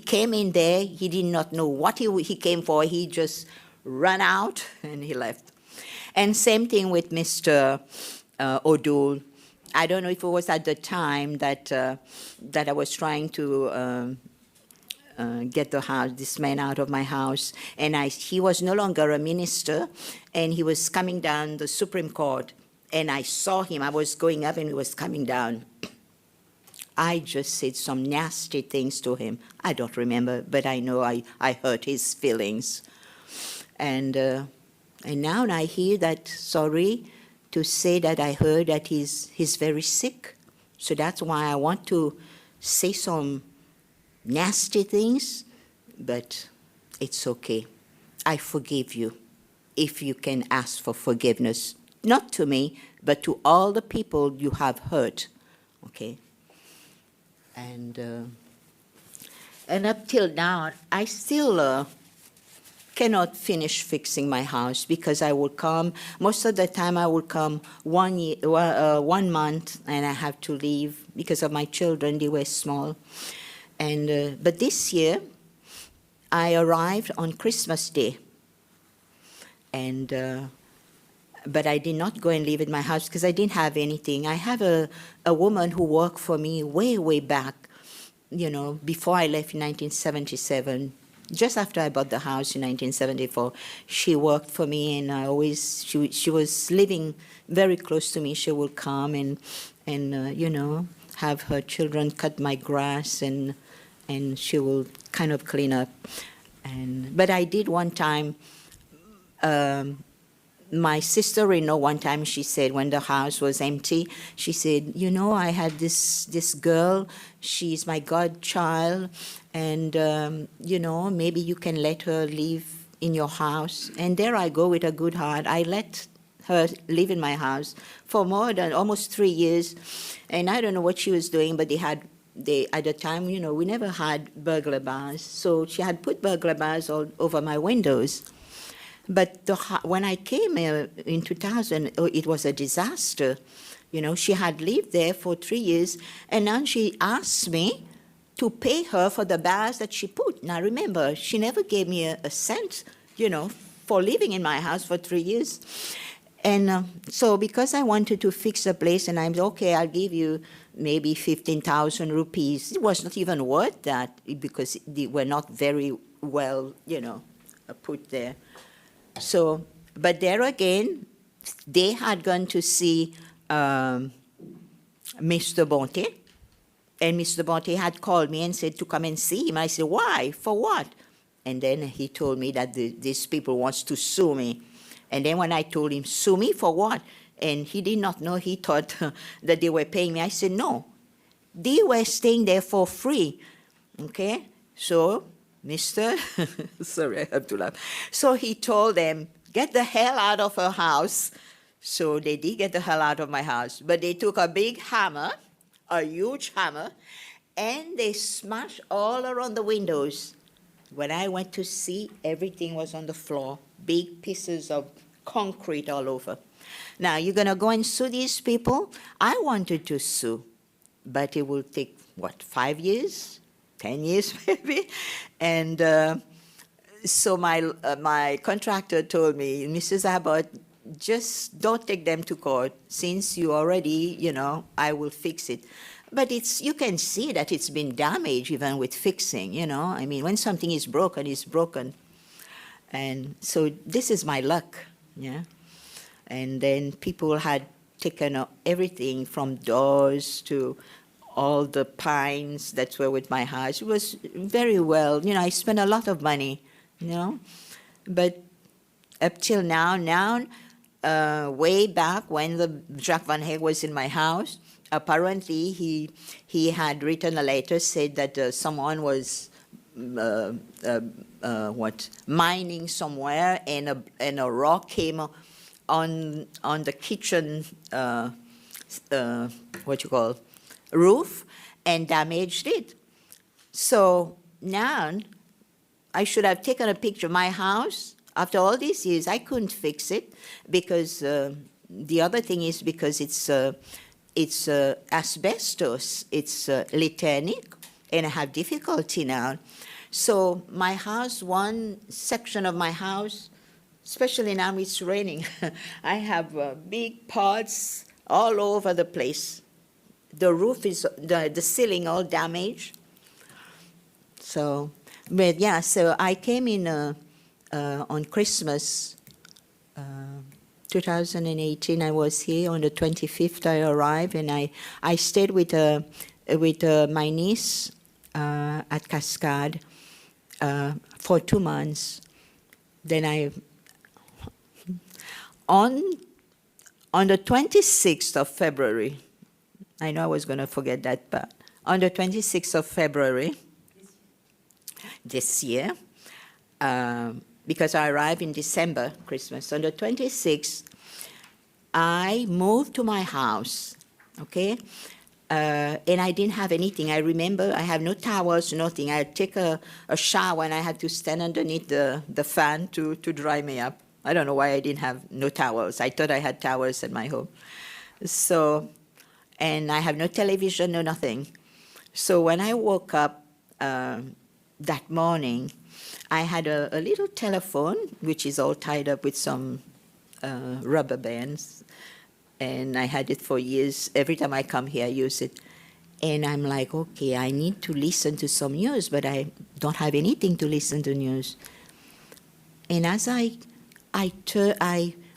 came in there. He did not know what he came for. He just ran out and he left. And same thing with Mr. O'Doul. I don't know if it was at the time that I was trying to get this man out of my house. And he was no longer a minister, and he was coming down the Supreme Court. And I saw him. I was going up, and he was coming down. I just said some nasty things to him. I don't remember, but I know I hurt his feelings. And now I hear that, sorry to say that I heard that he's very sick. So that's why I want to say some nasty things, but it's okay. I forgive you if you can ask for forgiveness. Not to me, but to all the people you have hurt, okay? And up till now, I still cannot finish fixing my house because I will come, most of the time I will come 1 month and I have to leave because of my children, they were small. And but this year, I arrived on Christmas Day. And but I did not go and live in my house because I didn't have anything. I have a woman who worked for me way back, before I left in 1977. Just after I bought the house in 1974, she worked for me, and she was living very close to me. She would come and have her children cut my grass, and she will kind of clean up. But I did one time. My sister-in-law one time, she said, when the house was empty, she said, I had this girl, she's my godchild, and, maybe you can let her live in your house. And there I go with a good heart. I let her live in my house for more than almost 3 years. And I don't know what she was doing, but at the time, we never had burglar bars. So she had put burglar bars all over my windows. But when I came in 2000, it was a disaster. She had lived there for 3 years, and now she asked me to pay her for the bars that she put. Now, remember, she never gave me a cent, for living in my house for 3 years. And so because I wanted to fix the place, and I'm okay, I'll give you maybe 15,000 rupees. It was not even worth that because they were not very well, put there. So, but there again, they had gone to see Mr. Bonte, and Mr. Bonte had called me and said to come and see him. I said, why? For what? And then he told me that these people wants to sue me. And then when I told him, sue me for what? And he did not know, he thought that they were paying me. I said, no, they were staying there for free, okay? So, sorry, I have to laugh. So he told them, get the hell out of her house. So they did get the hell out of my house. But they took a big hammer, a huge hammer, and they smashed all around the windows. When I went to see, everything was on the floor, big pieces of concrete all over. Now, you're going to go and sue these people? I wanted to sue, but it will take, what, 5 years? 10 years, maybe? And so my contractor told me, Mrs. Abbott, just don't take them to court. Since you already, I will fix it. But you can see that it's been damaged even with fixing, I mean, when something is broken, it's broken. And so this is my luck, yeah. And then people had taken everything from doors to all the pines that were with my house. It was very well, I spent a lot of money, But up till now, way back when the Jacques Van Heeg was in my house, apparently he had written a letter, said that someone was mining somewhere, and a rock came on the kitchen roof and damaged it. So now I should have taken a picture of my house. After all these years, I couldn't fix it because the other thing is because it's asbestos, it's litanic, and I have difficulty now. So my house, one section of my house, especially now it's raining, I have big pots all over the place. The roof is, the ceiling all damaged. So, but yeah, so I came in on Christmas 2018. I was here on the 25th. I arrived, and I stayed with my niece at Cascade for 2 months. Then on the 26th of February, I know I was going to forget that, but on the 26th of February this year, because I arrived in December, Christmas, on the 26th, I moved to my house, okay? And I didn't have anything. I remember I have no towels, nothing. I take a shower, and I had to stand underneath the fan to dry me up. I don't know why I didn't have no towels. I thought I had towels at my home. So, and I have no television, no nothing. So when I woke up that morning, I had a little telephone, which is all tied up with some rubber bands. And I had it for years. Every time I come here, I use it. And I'm like, okay, I need to listen to some news, but I don't have anything to listen to news. And as I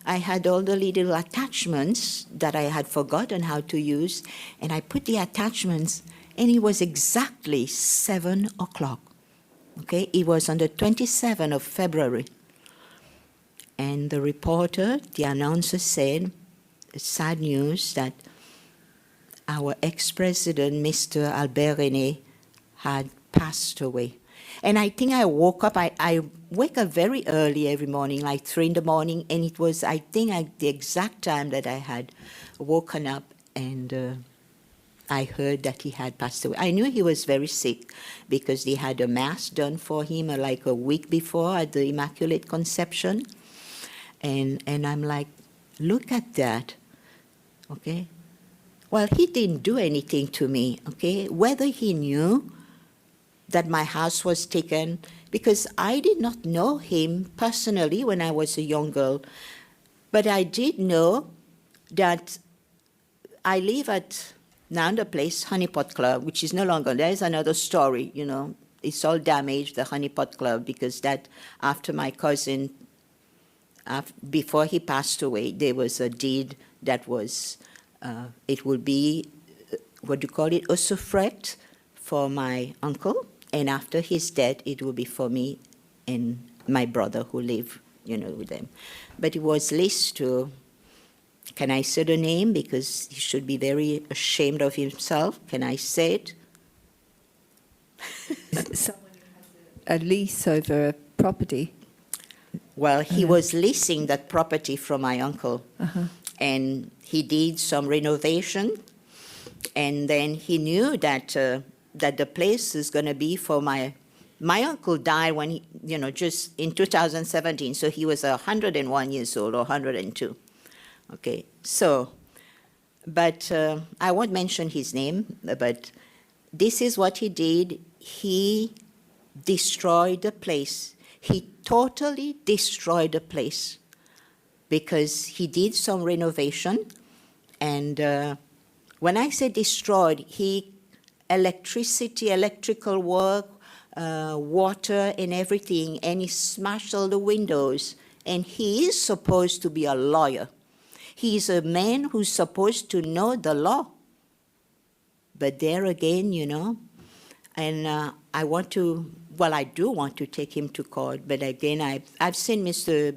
had all the little attachments that I had forgotten how to use, and I put the attachments, and it was exactly 7 o'clock. Okay, it was on the 27th of February. And the reporter, the announcer said, sad news that our ex-president, Mr. Albert René, had passed away. And I think I woke up, I wake up very early every morning, like 3 in the morning, and it was, I think, the exact time that I had woken up, and I heard that he had passed away. I knew he was very sick because they had a mass done for him like a week before at the Immaculate Conception. And I'm like, look at that, okay? Well, he didn't do anything to me, okay? Whether he knew that my house was taken, because I did not know him personally when I was a young girl, but I did know that I live at now the place, Honeypot Club, which is no longer, there is another story, it's all damaged, the Honeypot Club, because that, after my cousin, before he passed away, there was a deed that was, it would be, what do you call it, usufruct for my uncle, and after his death, it would be for me and my brother who live, with them. But it was leased to, can I say the name? Because he should be very ashamed of himself. Can I say it? Someone who has a lease over a property. Well, he was leasing that property from my uncle, and he did some renovation, and then he knew that that the place is going to be for my uncle died when he, just in 2017, so he was 101 years old or 102. Okay, so, but I won't mention his name, but this is what he did. He destroyed the place. He totally destroyed the place because he did some renovation. And when I say destroyed, electrical work, water and everything, and he smashed all the windows. And he is supposed to be a lawyer. He is a man who's supposed to know the law. But there again, and I do want to take him to court, but again, I've seen Mr.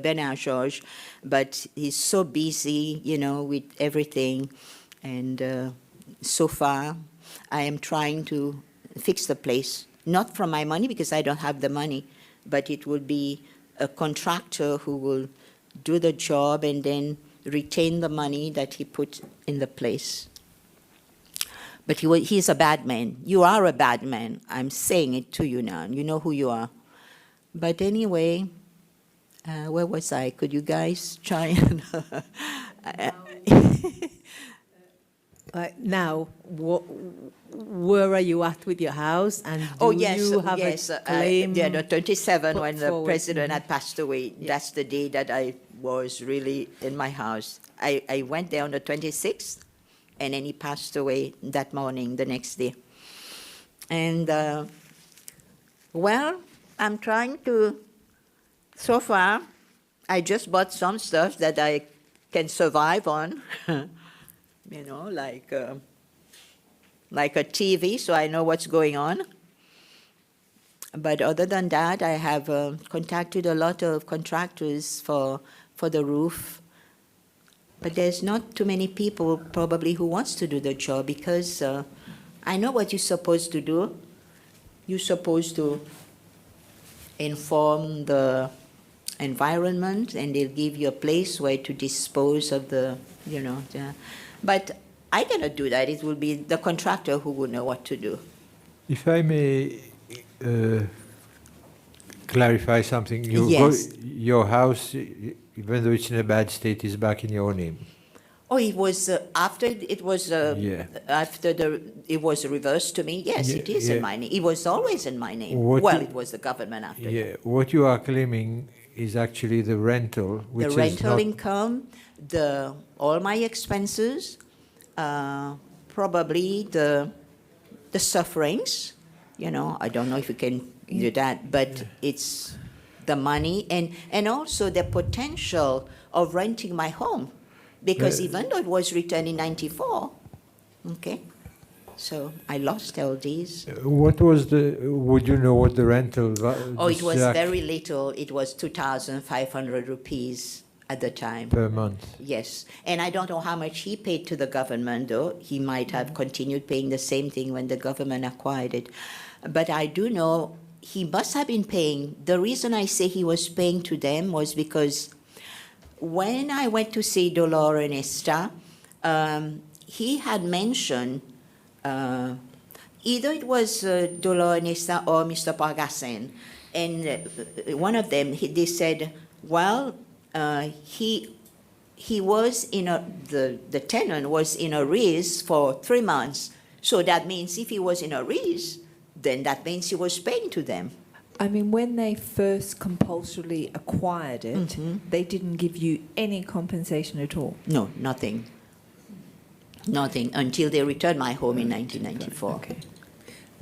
Bernard Georges, but he's so busy, with everything. And so far, I am trying to fix the place, not from my money because I don't have the money, but it will be a contractor who will do the job and then retain the money that he put in the place. But he's a bad man. You are a bad man. I'm saying it to you now. You know who you are. But anyway, where was I? Could you guys try and... Now, where are you at with your house? And you have a claim? The 27, when the forward? president had passed away, that's the day that I was really in my house. I went there on the 26th, and then he passed away that morning, the next day. And, I'm trying to, so far, I just bought some stuff that I can survive on, like a TV, so I know what's going on. But other than that, I have contacted a lot of contractors for the roof. But there's not too many people probably who wants to do the job because I know what you're supposed to do. You're supposed to inform the environment, and they'll give you a place where to dispose of but I cannot do that. It will be the contractor who will know what to do. If I may clarify something, Yes. Your house, even though it's in a bad state, is back in your name. Oh, it was after it was after it was reversed to me. Yes, it is in my name. It was always in my name. It was the government after. Yeah, what you are claiming is actually the rental, which the is rental not income, all my expenses, probably the sufferings. I don't know if you can do that, but it's the money and also the potential of renting my home, because even though it was written in '94, okay, so I lost all these. What was would you know what the rental? It was very little. It was 2,500 rupees at the time. Per month. Yes, and I don't know how much he paid to the government, though. He might have continued paying the same thing when the government acquired it. But I do know he must have been paying. The reason I say he was paying to them was because when I went to see Dolor Ernesta, he had mentioned either it was Dolor Ernesta or Mr. Pargassin, and one of them, they said, well, he was the tenant was in arrears for 3 months. So that means if he was in arrears, then that means he was paying to them. I mean, when they first compulsorily acquired it, they didn't give you any compensation at all? No, nothing. Nothing until they returned my home in 1994. Okay.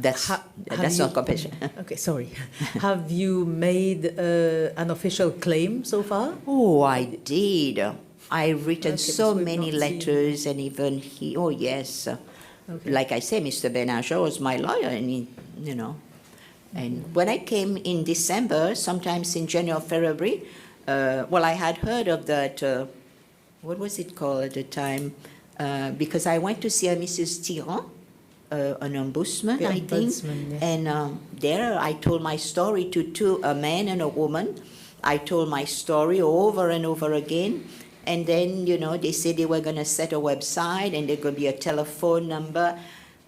That's have that's you- not compassion. Okay, sorry. Have you made an official claim so far? Oh, I did. I've written Okay, so so we've many not seen- letters, and even he. Oh, yes. Okay. Like I say, Mr. Benaja was my lawyer, and he, you know. And when I came in December, sometimes in January or February, well, I had heard of that. What was it called at the time? Because I went to see a Mrs. Tiran, an ombudsman, The I think. ombudsman, yeah. And there I told my story to two, a man and a woman. I told my story over and over again. And then, you know, they said they were going to set a website and there could be a telephone number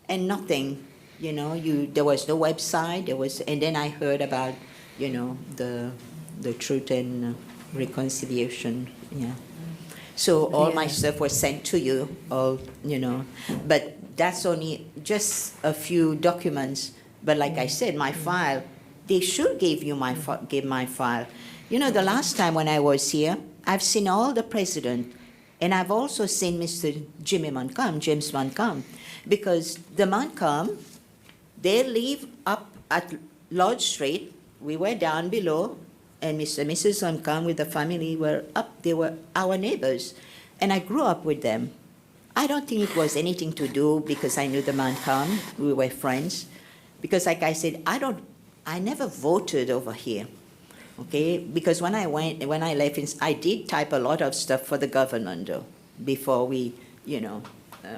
and nothing. You know, there was no website. And then I heard about, you know, the Truth and Reconciliation. Yeah. So all my Yeah. stuff was sent to you, all, you know. But that's only just a few documents. But like I said, my file, they should give you give my file. You know, the last time when I was here, I've seen all the president, and I've also seen Mr. James Montcalm, because the Montcalm, they live up at Lodge Street. We were down below, and Mr. and Mrs. Montcalm with the family were up. They were our neighbors, and I grew up with them. I don't think it was anything to do because I knew the Montcalm. We were friends, because like I said, I never voted over here. Okay, because when I left, I did type a lot of stuff for the government though, before we, you know,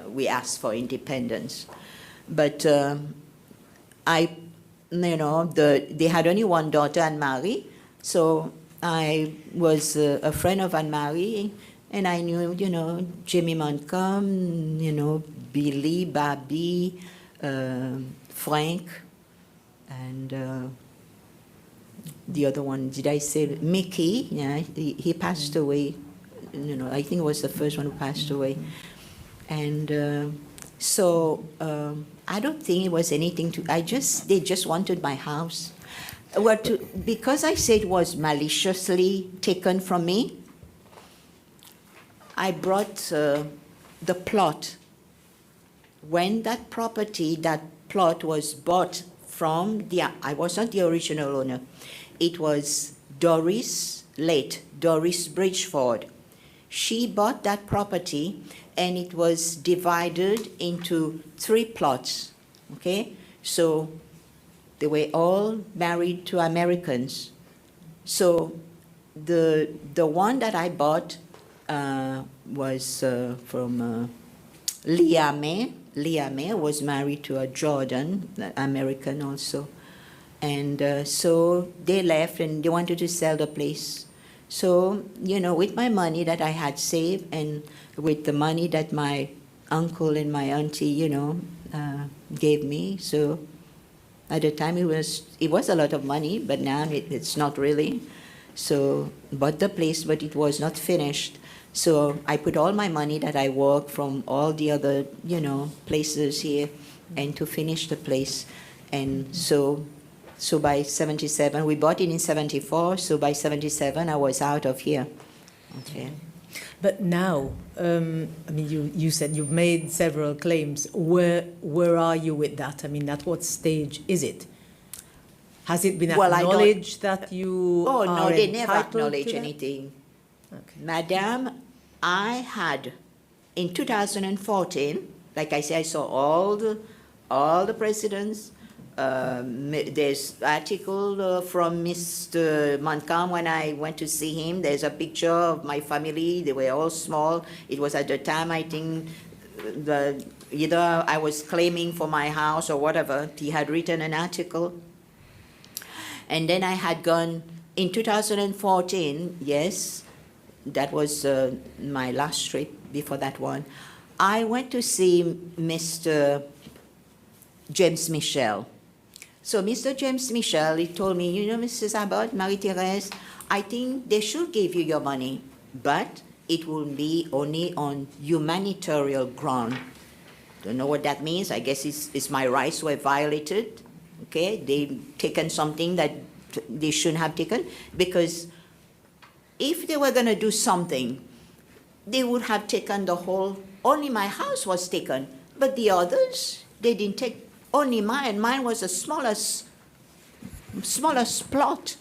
we asked for independence. But they had only one daughter, Anne-Marie, so I was a friend of Anne-Marie, and I knew, you know, Jimmy Montcalm, you know, Billy, Bobby, Frank, and the other one, did I say Mickey? Yeah, he passed away. You know, I think it was the first one who passed away. And so I don't think it was anything to. They just wanted my house. Well, because I said it was maliciously taken from me, I brought the plot. When that plot was bought from I was not the original owner. It was Doris Bridgeford. She bought that property, and it was divided into 3 plots, okay? So they were all married to Americans. So the one that I bought was from Leah May. Leah May was married to a Jordan, American also. And so they left, and they wanted to sell the place. So, you know, with my money that I had saved, and with the money that my uncle and my auntie, you know, gave me, so at the time it was a lot of money, but now it's not really. So bought the place, but it was not finished. So I put all my money that I worked from all the other, you know, places here, and to finish the place. And so by 77, we bought it in 74, so by 77 I was out of here. Okay. But now, I mean, you said you've made several claims. Where are you with that? I mean, at what stage is it? Has it been acknowledged that you Oh, are no, they never entitled to acknowledge that? anything. Okay. Madam, I had, in 2014, like I said, I saw all the presidents. There's article from Mr. Montcalm when I went to see him. There's a picture of my family. They were all small. It was at the time, I think, either I was claiming for my house or whatever. He had written an article. And then I had gone, in 2014, yes, that was my last trip before that one. I went to see Mr. James Michel. So Mr. James Michel, he told me, you know, Mrs. Abbott, Marie-Therese, I think they should give you your money, but it will be only on humanitarian ground. Don't know what that means. I guess it's my rights were violated. Okay, they've taken something that they shouldn't have taken, because if they were going to do something, they would have taken the whole, only my house was taken, but the others, they didn't take Only mine. Mine was the smallest plot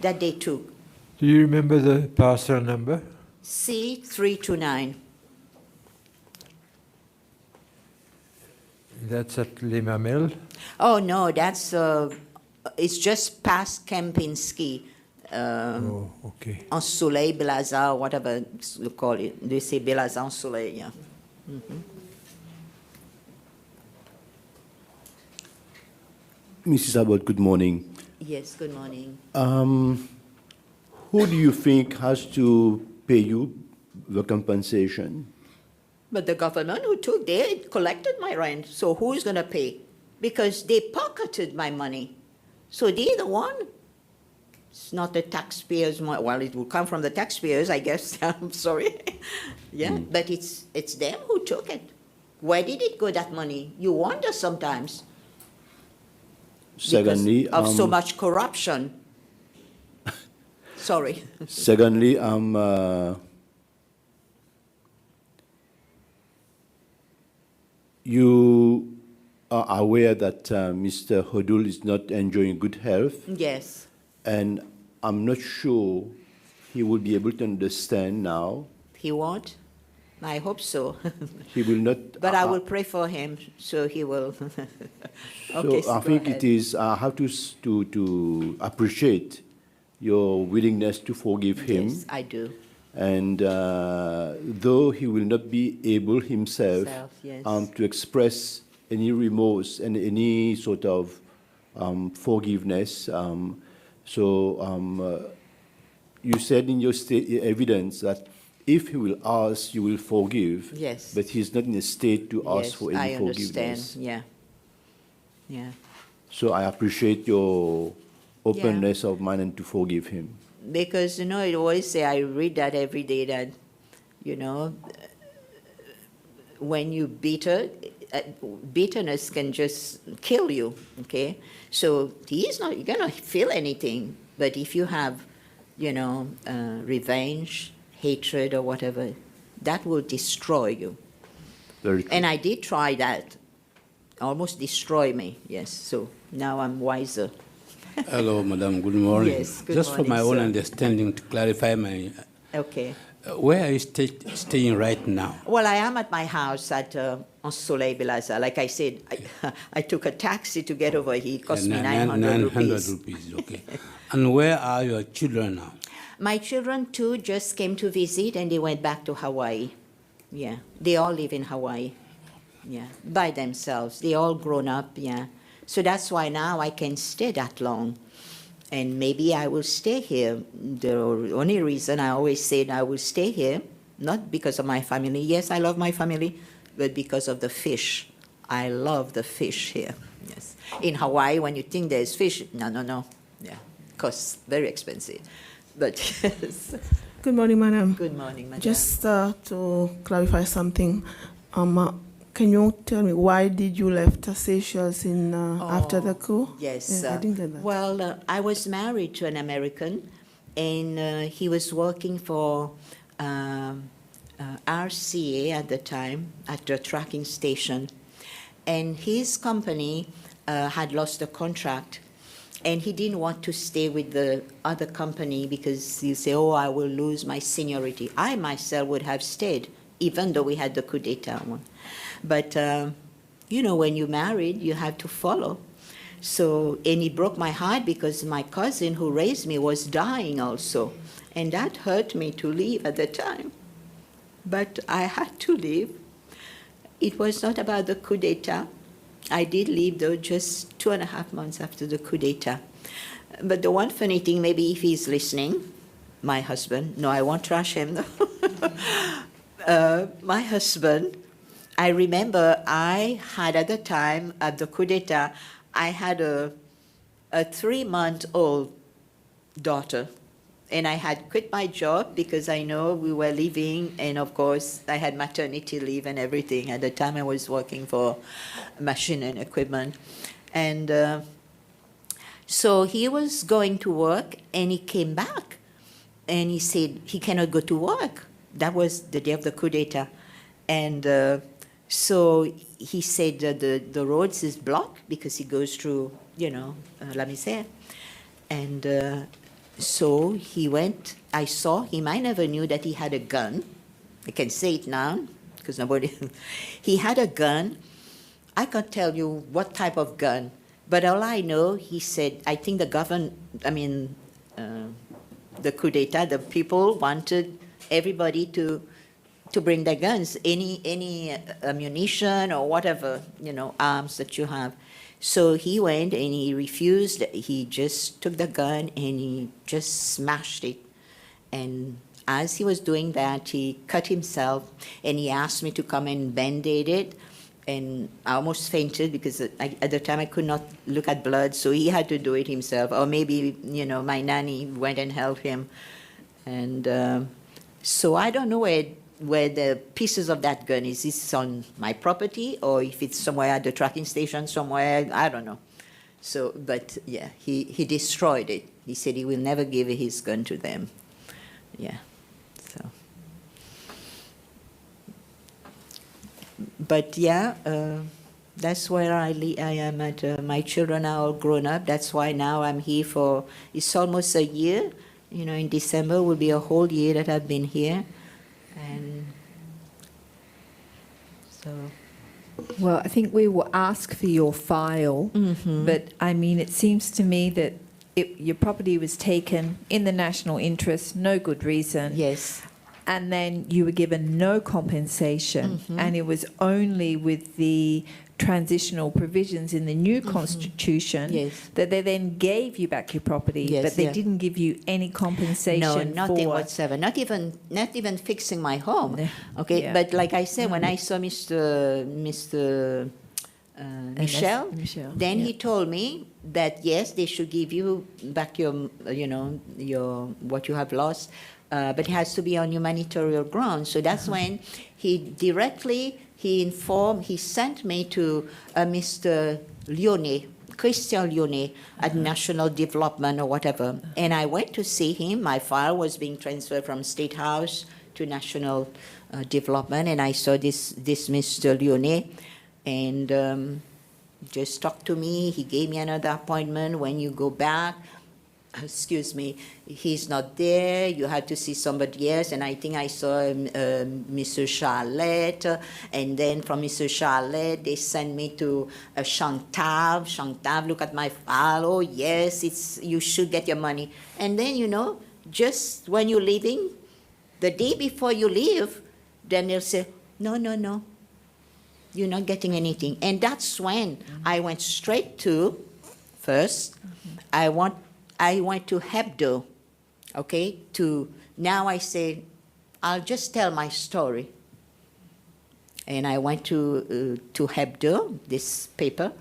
that they took. Do you remember the parcel number? C329. That's at Les Mamelles. Oh no, that's it's just past Kempinski, Oh, okay. en Soleil, Belazar, whatever you call it. They say Belazar en Soleil, yeah. Mrs. Abbott, good morning. Yes, good morning. Who do you think has to pay you the compensation? But the government who took, they collected my rent, so who's going to pay? Because they pocketed my money. So they're the one. It's not the taxpayers' money. Well, it will come from the taxpayers, I guess. I'm sorry. Yeah, but it's them who took it. Where did it go, that money? You wonder sometimes. Secondly, Because of so much corruption. Sorry. Secondly, you are aware that Mr. Hodul is not enjoying good health, Yes. and I'm not sure he will be able to understand now. He won't? I hope so. He will not. But I will pray for him, so he will. Okay, So I go think ahead. it is. I have to appreciate your willingness to forgive him. Yes, I do. And though he will not be able himself Yes. to express any remorse and any sort of forgiveness, you said in your evidence that if he will ask, you will forgive. Yes. But he's not in a state to ask Yes, for any I understand. forgiveness. Yeah. Yeah. So I appreciate your openness of mind and to forgive him. Because, I always say, I read that every day that, when you bitterness can just kill you, okay? So he's not going to feel anything. But if you have, revenge, hatred, or whatever, that will destroy you. Very true. And I did try that. Almost destroy me, yes. So now I'm wiser. Hello, Madam. Good morning. Yes, good Just for my morning, own sir. understanding, to clarify my, Okay. where are you staying right now? Well, I am at my house at on Soleil Belazar. Like I said, I took a taxi to get over here. It cost me 900 rupees. rupees, okay. And where are your children now? My children, too, just came to visit, and they went back to Hawaii. Yeah, they all live in Hawaii. Yeah, by themselves. They all grown up, yeah. So that's why now I can stay that long. And maybe I will stay here. The only reason I always said I will stay here, not because of my family. Yes, I love my family, but because of the fish. I love the fish here. Yes. In Hawaii, when you think there's fish, no. Yeah, costs very expensive. But yes. Good morning, madam. Good morning, madam. Just to clarify something, can you tell me why did you left Seychelles after the coup? Yes. Yeah, I didn't get that. Well, I was married to an American, and he was working for RCA at the time, at the tracking station. And his company had lost a contract, and he didn't want to stay with the other company because you say, oh, I will lose my seniority. I myself would have stayed, even though we had the coup d'etat one. But, when you're married, you have to follow. So, and it broke my heart because my cousin who raised me was dying also. And that hurt me to leave at the time. But I had to leave. It was not about the coup d'etat. I did leave, though, just 2.5 months after the coup d'etat. But the one funny thing, maybe if he's listening, my husband, no, I won't trash him, my husband, I remember I had at the time, at the coup d'etat, I had a 3-month-old daughter. And I had quit my job because I know we were leaving, and of course I had maternity leave and everything. At the time I was working for machine and equipment. And so he was going to work, and he came back. And he said he cannot go to work. That was the day of the coup d'etat. And So he said that the roads is blocked because he goes through, La Misère. And so he went, I saw him, I never knew that he had a gun. I can say it now, because nobody, he had a gun. I can't tell you what type of gun, but all I know, he said, I think the the coup d'etat, the people wanted everybody to bring their guns, any ammunition or whatever, arms that you have. So he went and he refused. He just took the gun and he just smashed it. And as he was doing that, he cut himself and he asked me to come and band-aid it. And I almost fainted because at the time I could not look at blood, so he had to do it himself. Or maybe, my nanny went and helped him. And so I don't know where the pieces of that gun is. Is it on my property or if it's somewhere at the tracking station somewhere? I don't know. So, but yeah, he destroyed it. He said he will never give his gun to them. Yeah, so. But yeah, that's where I am at. My children are all grown up. That's why now I'm here for, it's almost a year. In December will be a whole year that I've been here. And so. Well, I think we will ask for your file, but it seems to me that your property was taken in the national interest, no good reason. Yes. And then you were given no compensation, and it was only with the transitional provisions in the new constitution that they then gave you back your property, but they didn't give you any compensation. No, nothing whatsoever. Not even fixing my home. Okay, but like I said, when I saw Mr. Michel, then he told me that yes, they should give you back your what you have lost. But it has to be on humanitarian grounds. So that's when he sent me to Mr. Christian Lyonnais at National Development or whatever. And I went to see him. My file was being transferred from State House to National Development. And I saw this Mr. Lyonnais and just talked to me. He gave me another appointment. When you go back, excuse me, he's not there, you had to see somebody else, and I think I saw Mr. Charlotte, and then from Mr. Charlotte, they sent me to Chantal. Chantal, look at my file, oh yes, you should get your money. And then, just when you're leaving, the day before you leave, then they'll say, no, you're not getting anything. And that's when I went straight to, first, I went to Hebdo, okay? Now I say, I'll just tell my story. And I went to Hebdo, this paper.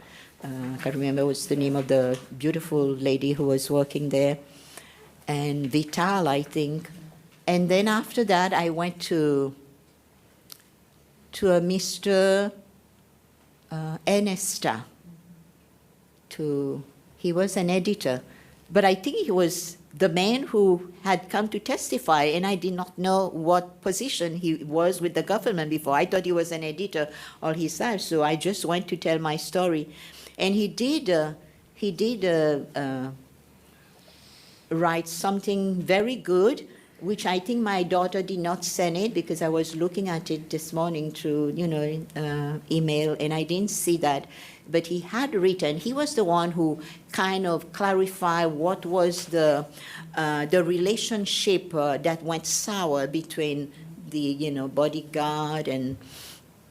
I can't remember what's the name of the beautiful lady who was working there. And Vital, I think. And then after that, I went to a Mr. Ernesta. He was an editor. But I think he was the man who had come to testify, and I did not know what position he was with the government before. I thought he was an editor all his life, so I just went to tell my story. And he did write something very good, which I think my daughter did not send it because I was looking at it this morning through, email, and I didn't see that. But he had written, he was the one who kind of clarified what was the relationship that went sour between the, bodyguard and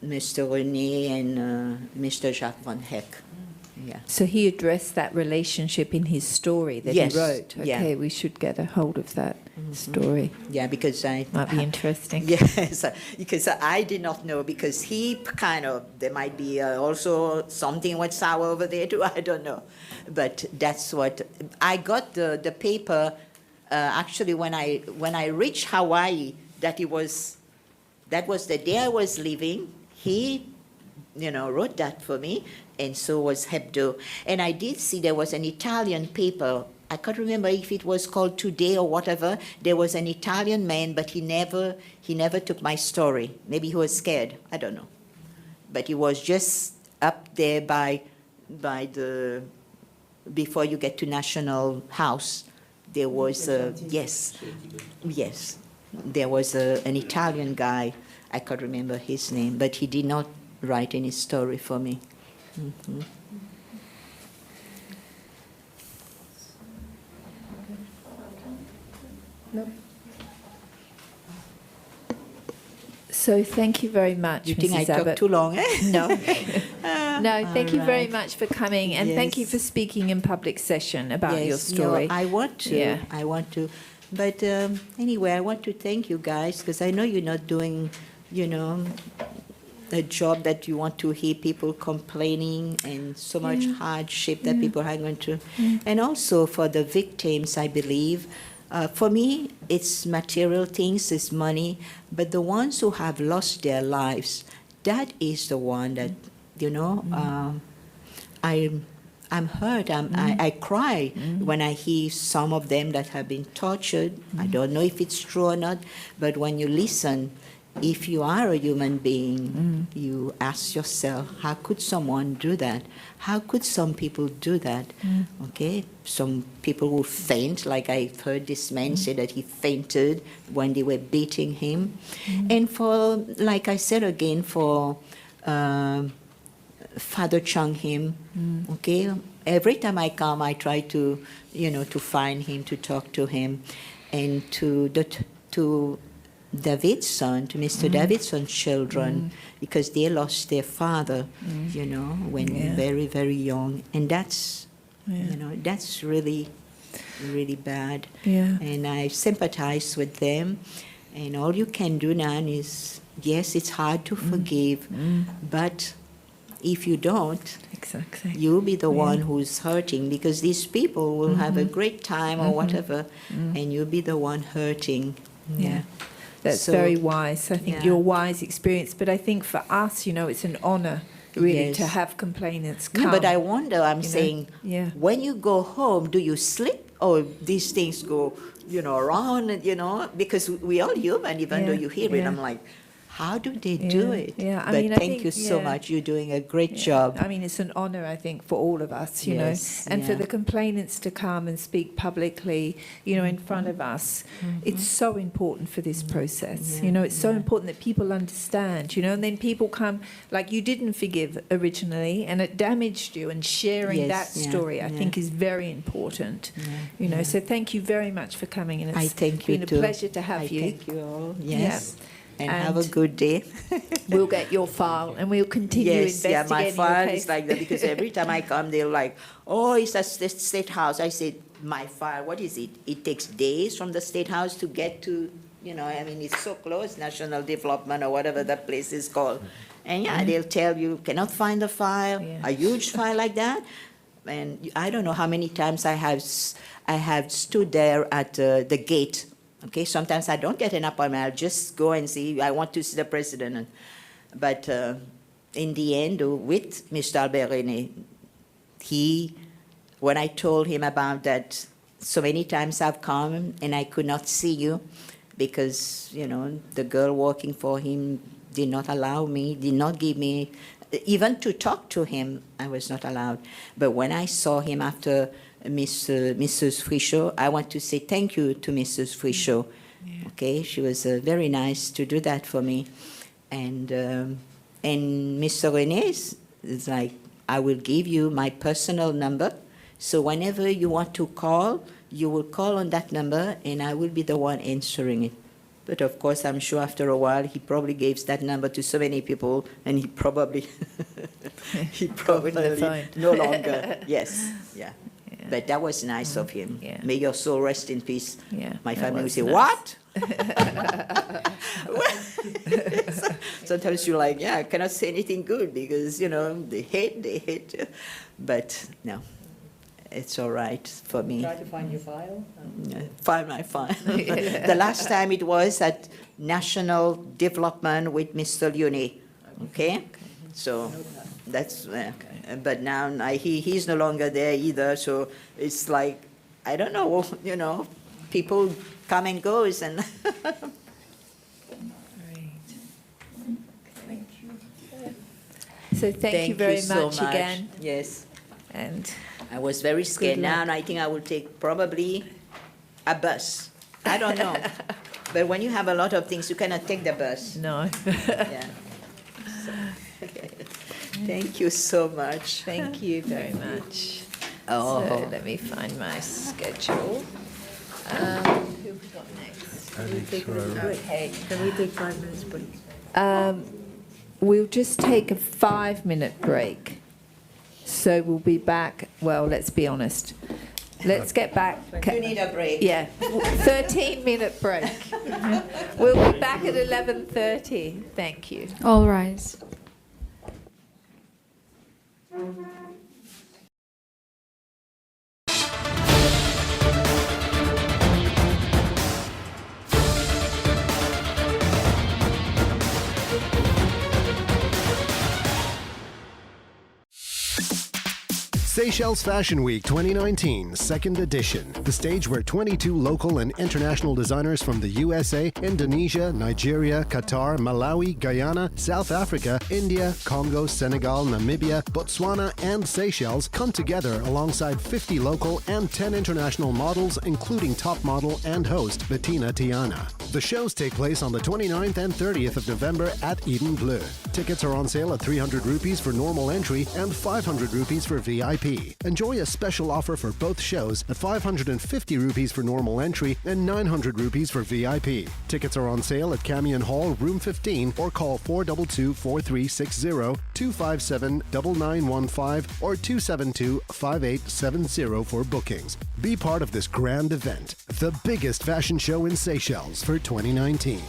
Mr. René and Mr. Jacques Van Heck. Yeah. So he addressed that relationship in his story that he wrote. Okay, we should get a hold of that story. Yeah, because might be interesting. Yes, because I did not know, because he there might be also something went sour over there too, I don't know. But that's what, I got the paper, actually when I reached Hawaii, that was the day I was leaving, he wrote that for me, and so was Hebdo. And I did see there was an Italian paper. I can't remember if it was called Today or whatever. There was an Italian man, but he never took my story. Maybe he was scared. I don't know. but it was just up there by the, before you get to National House, there was a, yes, there was an Italian guy, I can't remember his name, but he did not write any story for me. Mhm. So thank you very much, You Mrs. think I Abbott. talked too long, eh? No. No, thank you very right. much for coming, and thank you Yes. for speaking in public session about your Yes, no, story. I want to. Yeah. I want to. But anyway, I want to thank you guys because I know you're not doing, you know, a job that you want to hear people complaining and so much hardship that people are going through. And also for the victims, I believe. For me, it's material things, it's money, but the ones who have lost their lives, that is the one that, you know, I'm hurt. I cry when I hear some of them that have been tortured. I don't know if it's true or not, but when you listen, if you are a human being, you ask yourself, how could someone do that? How could some people do that? Okay, some people will faint, like I've heard this man say that he fainted when they were beating him. And for, like I said again, for Father Chung Him, okay, every time I come, I try to, you know, to find him, to talk to him, and to Davidson, to Mr. Davidson's children, because they lost their father, you know, when very, very young. And that's, you know, that's really, really bad. Yeah. And I sympathize with them. And all you can do now is, yes, it's hard to forgive, but if you don't, Exactly. you'll be the one who's hurting, because these people will have a great time or whatever, and you'll be the one hurting. Yeah. That's So, very wise. I think yeah. your wise experience. But I think for us, you know, it's an honor really Yes. to have complainants come. No, but I wonder, I'm you know? saying, Yeah. when you go home, do you sleep, or these things go, you know, around, you know, because we all human, even though you hear it, Yeah. I'm like, how do they do it? Yeah, I But mean, I thank think, you so yeah. much. You're doing a great Yeah. job. I mean, it's an honor, I think, for all of us, you Yes, know, and for yeah. the complainants to come and speak publicly, you know, in front of us. It's so important for this process. You know, it's so important that people understand, you know, and then people come, like you didn't forgive originally, and it damaged you, and sharing Yes, that yeah, story, I yeah. think, is very important. Yeah, You know, yeah. so thank you very much for coming, and it's I thank you been a too. pleasure to have I you. thank you all. Yes. And have a And- good day. We'll get your file, and we'll continue Yes, yeah, investigating my your file case. is like that, because every time I come, they're like, oh, it's a state house. I said, my file, what is it? It takes days from the state house to get to, you know, I mean, it's so close, National Development or whatever that place is called. And yeah, they'll tell you, cannot find the file, Yeah. a huge file like that. And I don't know how many times I have stood there at the gate. Okay, sometimes I don't get an appointment. I'll just go and see. I want to see the president. But in the end, with Mr. Albert René, when I told him about that, so many times I've come and I could not see you because, you know, the girl working for him did not allow me, did not give me, even to talk to him, I was not allowed. But when I saw him after Mrs. Frichot, I want to say thank you to Mrs. Frichot. Yeah. Okay, she was very nice to do that for me. And Mr. René is like, I will give you my personal number. So whenever you want to call, you will call on that number and I will be the one answering it. But of course, I'm sure after a while, he probably gave that number to so many people and he probably, phone. no longer, yes, yeah. Yeah. But that was nice of him. Yeah. May your soul rest in peace. Yeah, My that family would was say, nice. what? Sometimes you're like, yeah, I cannot say anything good because, you know, they hate you. But no, it's all right for me. Try to find your file. Find my file. The last time it was at National Development with Mr. Leone. Okay? So that's, but now he's no longer there either. So it's like, I don't know, you know, people come and goes and So thank you very so much again. Yes. And I was very scared. Good Now luck. I think I will take probably a bus. I don't know. But when you have a lot of things, you cannot take the bus. no, Yeah. So, thank you so much. thank you very much. Oh. So let me find my schedule. Who have we got next? Okay. Can we take 5 minutes, please? We'll just take a 5-minute break. So we'll be back, well, let's be honest. Let's get back. You need a break. Yeah, 13-minute break. We'll be back at 11:30. Thank you. All rise. Seychelles Fashion Week 2019, second edition. The stage where 22 local and international designers from the USA, Indonesia, Nigeria, Qatar, Malawi, Guyana, South Africa, India, Congo, Senegal, Namibia, Botswana, and Seychelles come together alongside 50 local and 10 international models, including top model and host Bettina Tiana. The shows take place on the 29th and 30th of November at Eden Bleu. Tickets are on sale at 300 rupees for normal entry and 500 rupees for VIP. Enjoy a special offer for both shows at 550 rupees for normal entry and 900 rupees for VIP. Tickets are on sale at Camion Hall, Room 15, or call 422-4360, 257-9915, or 272-5870 for bookings. Be part of this grand event, the biggest fashion show in Seychelles for 2019.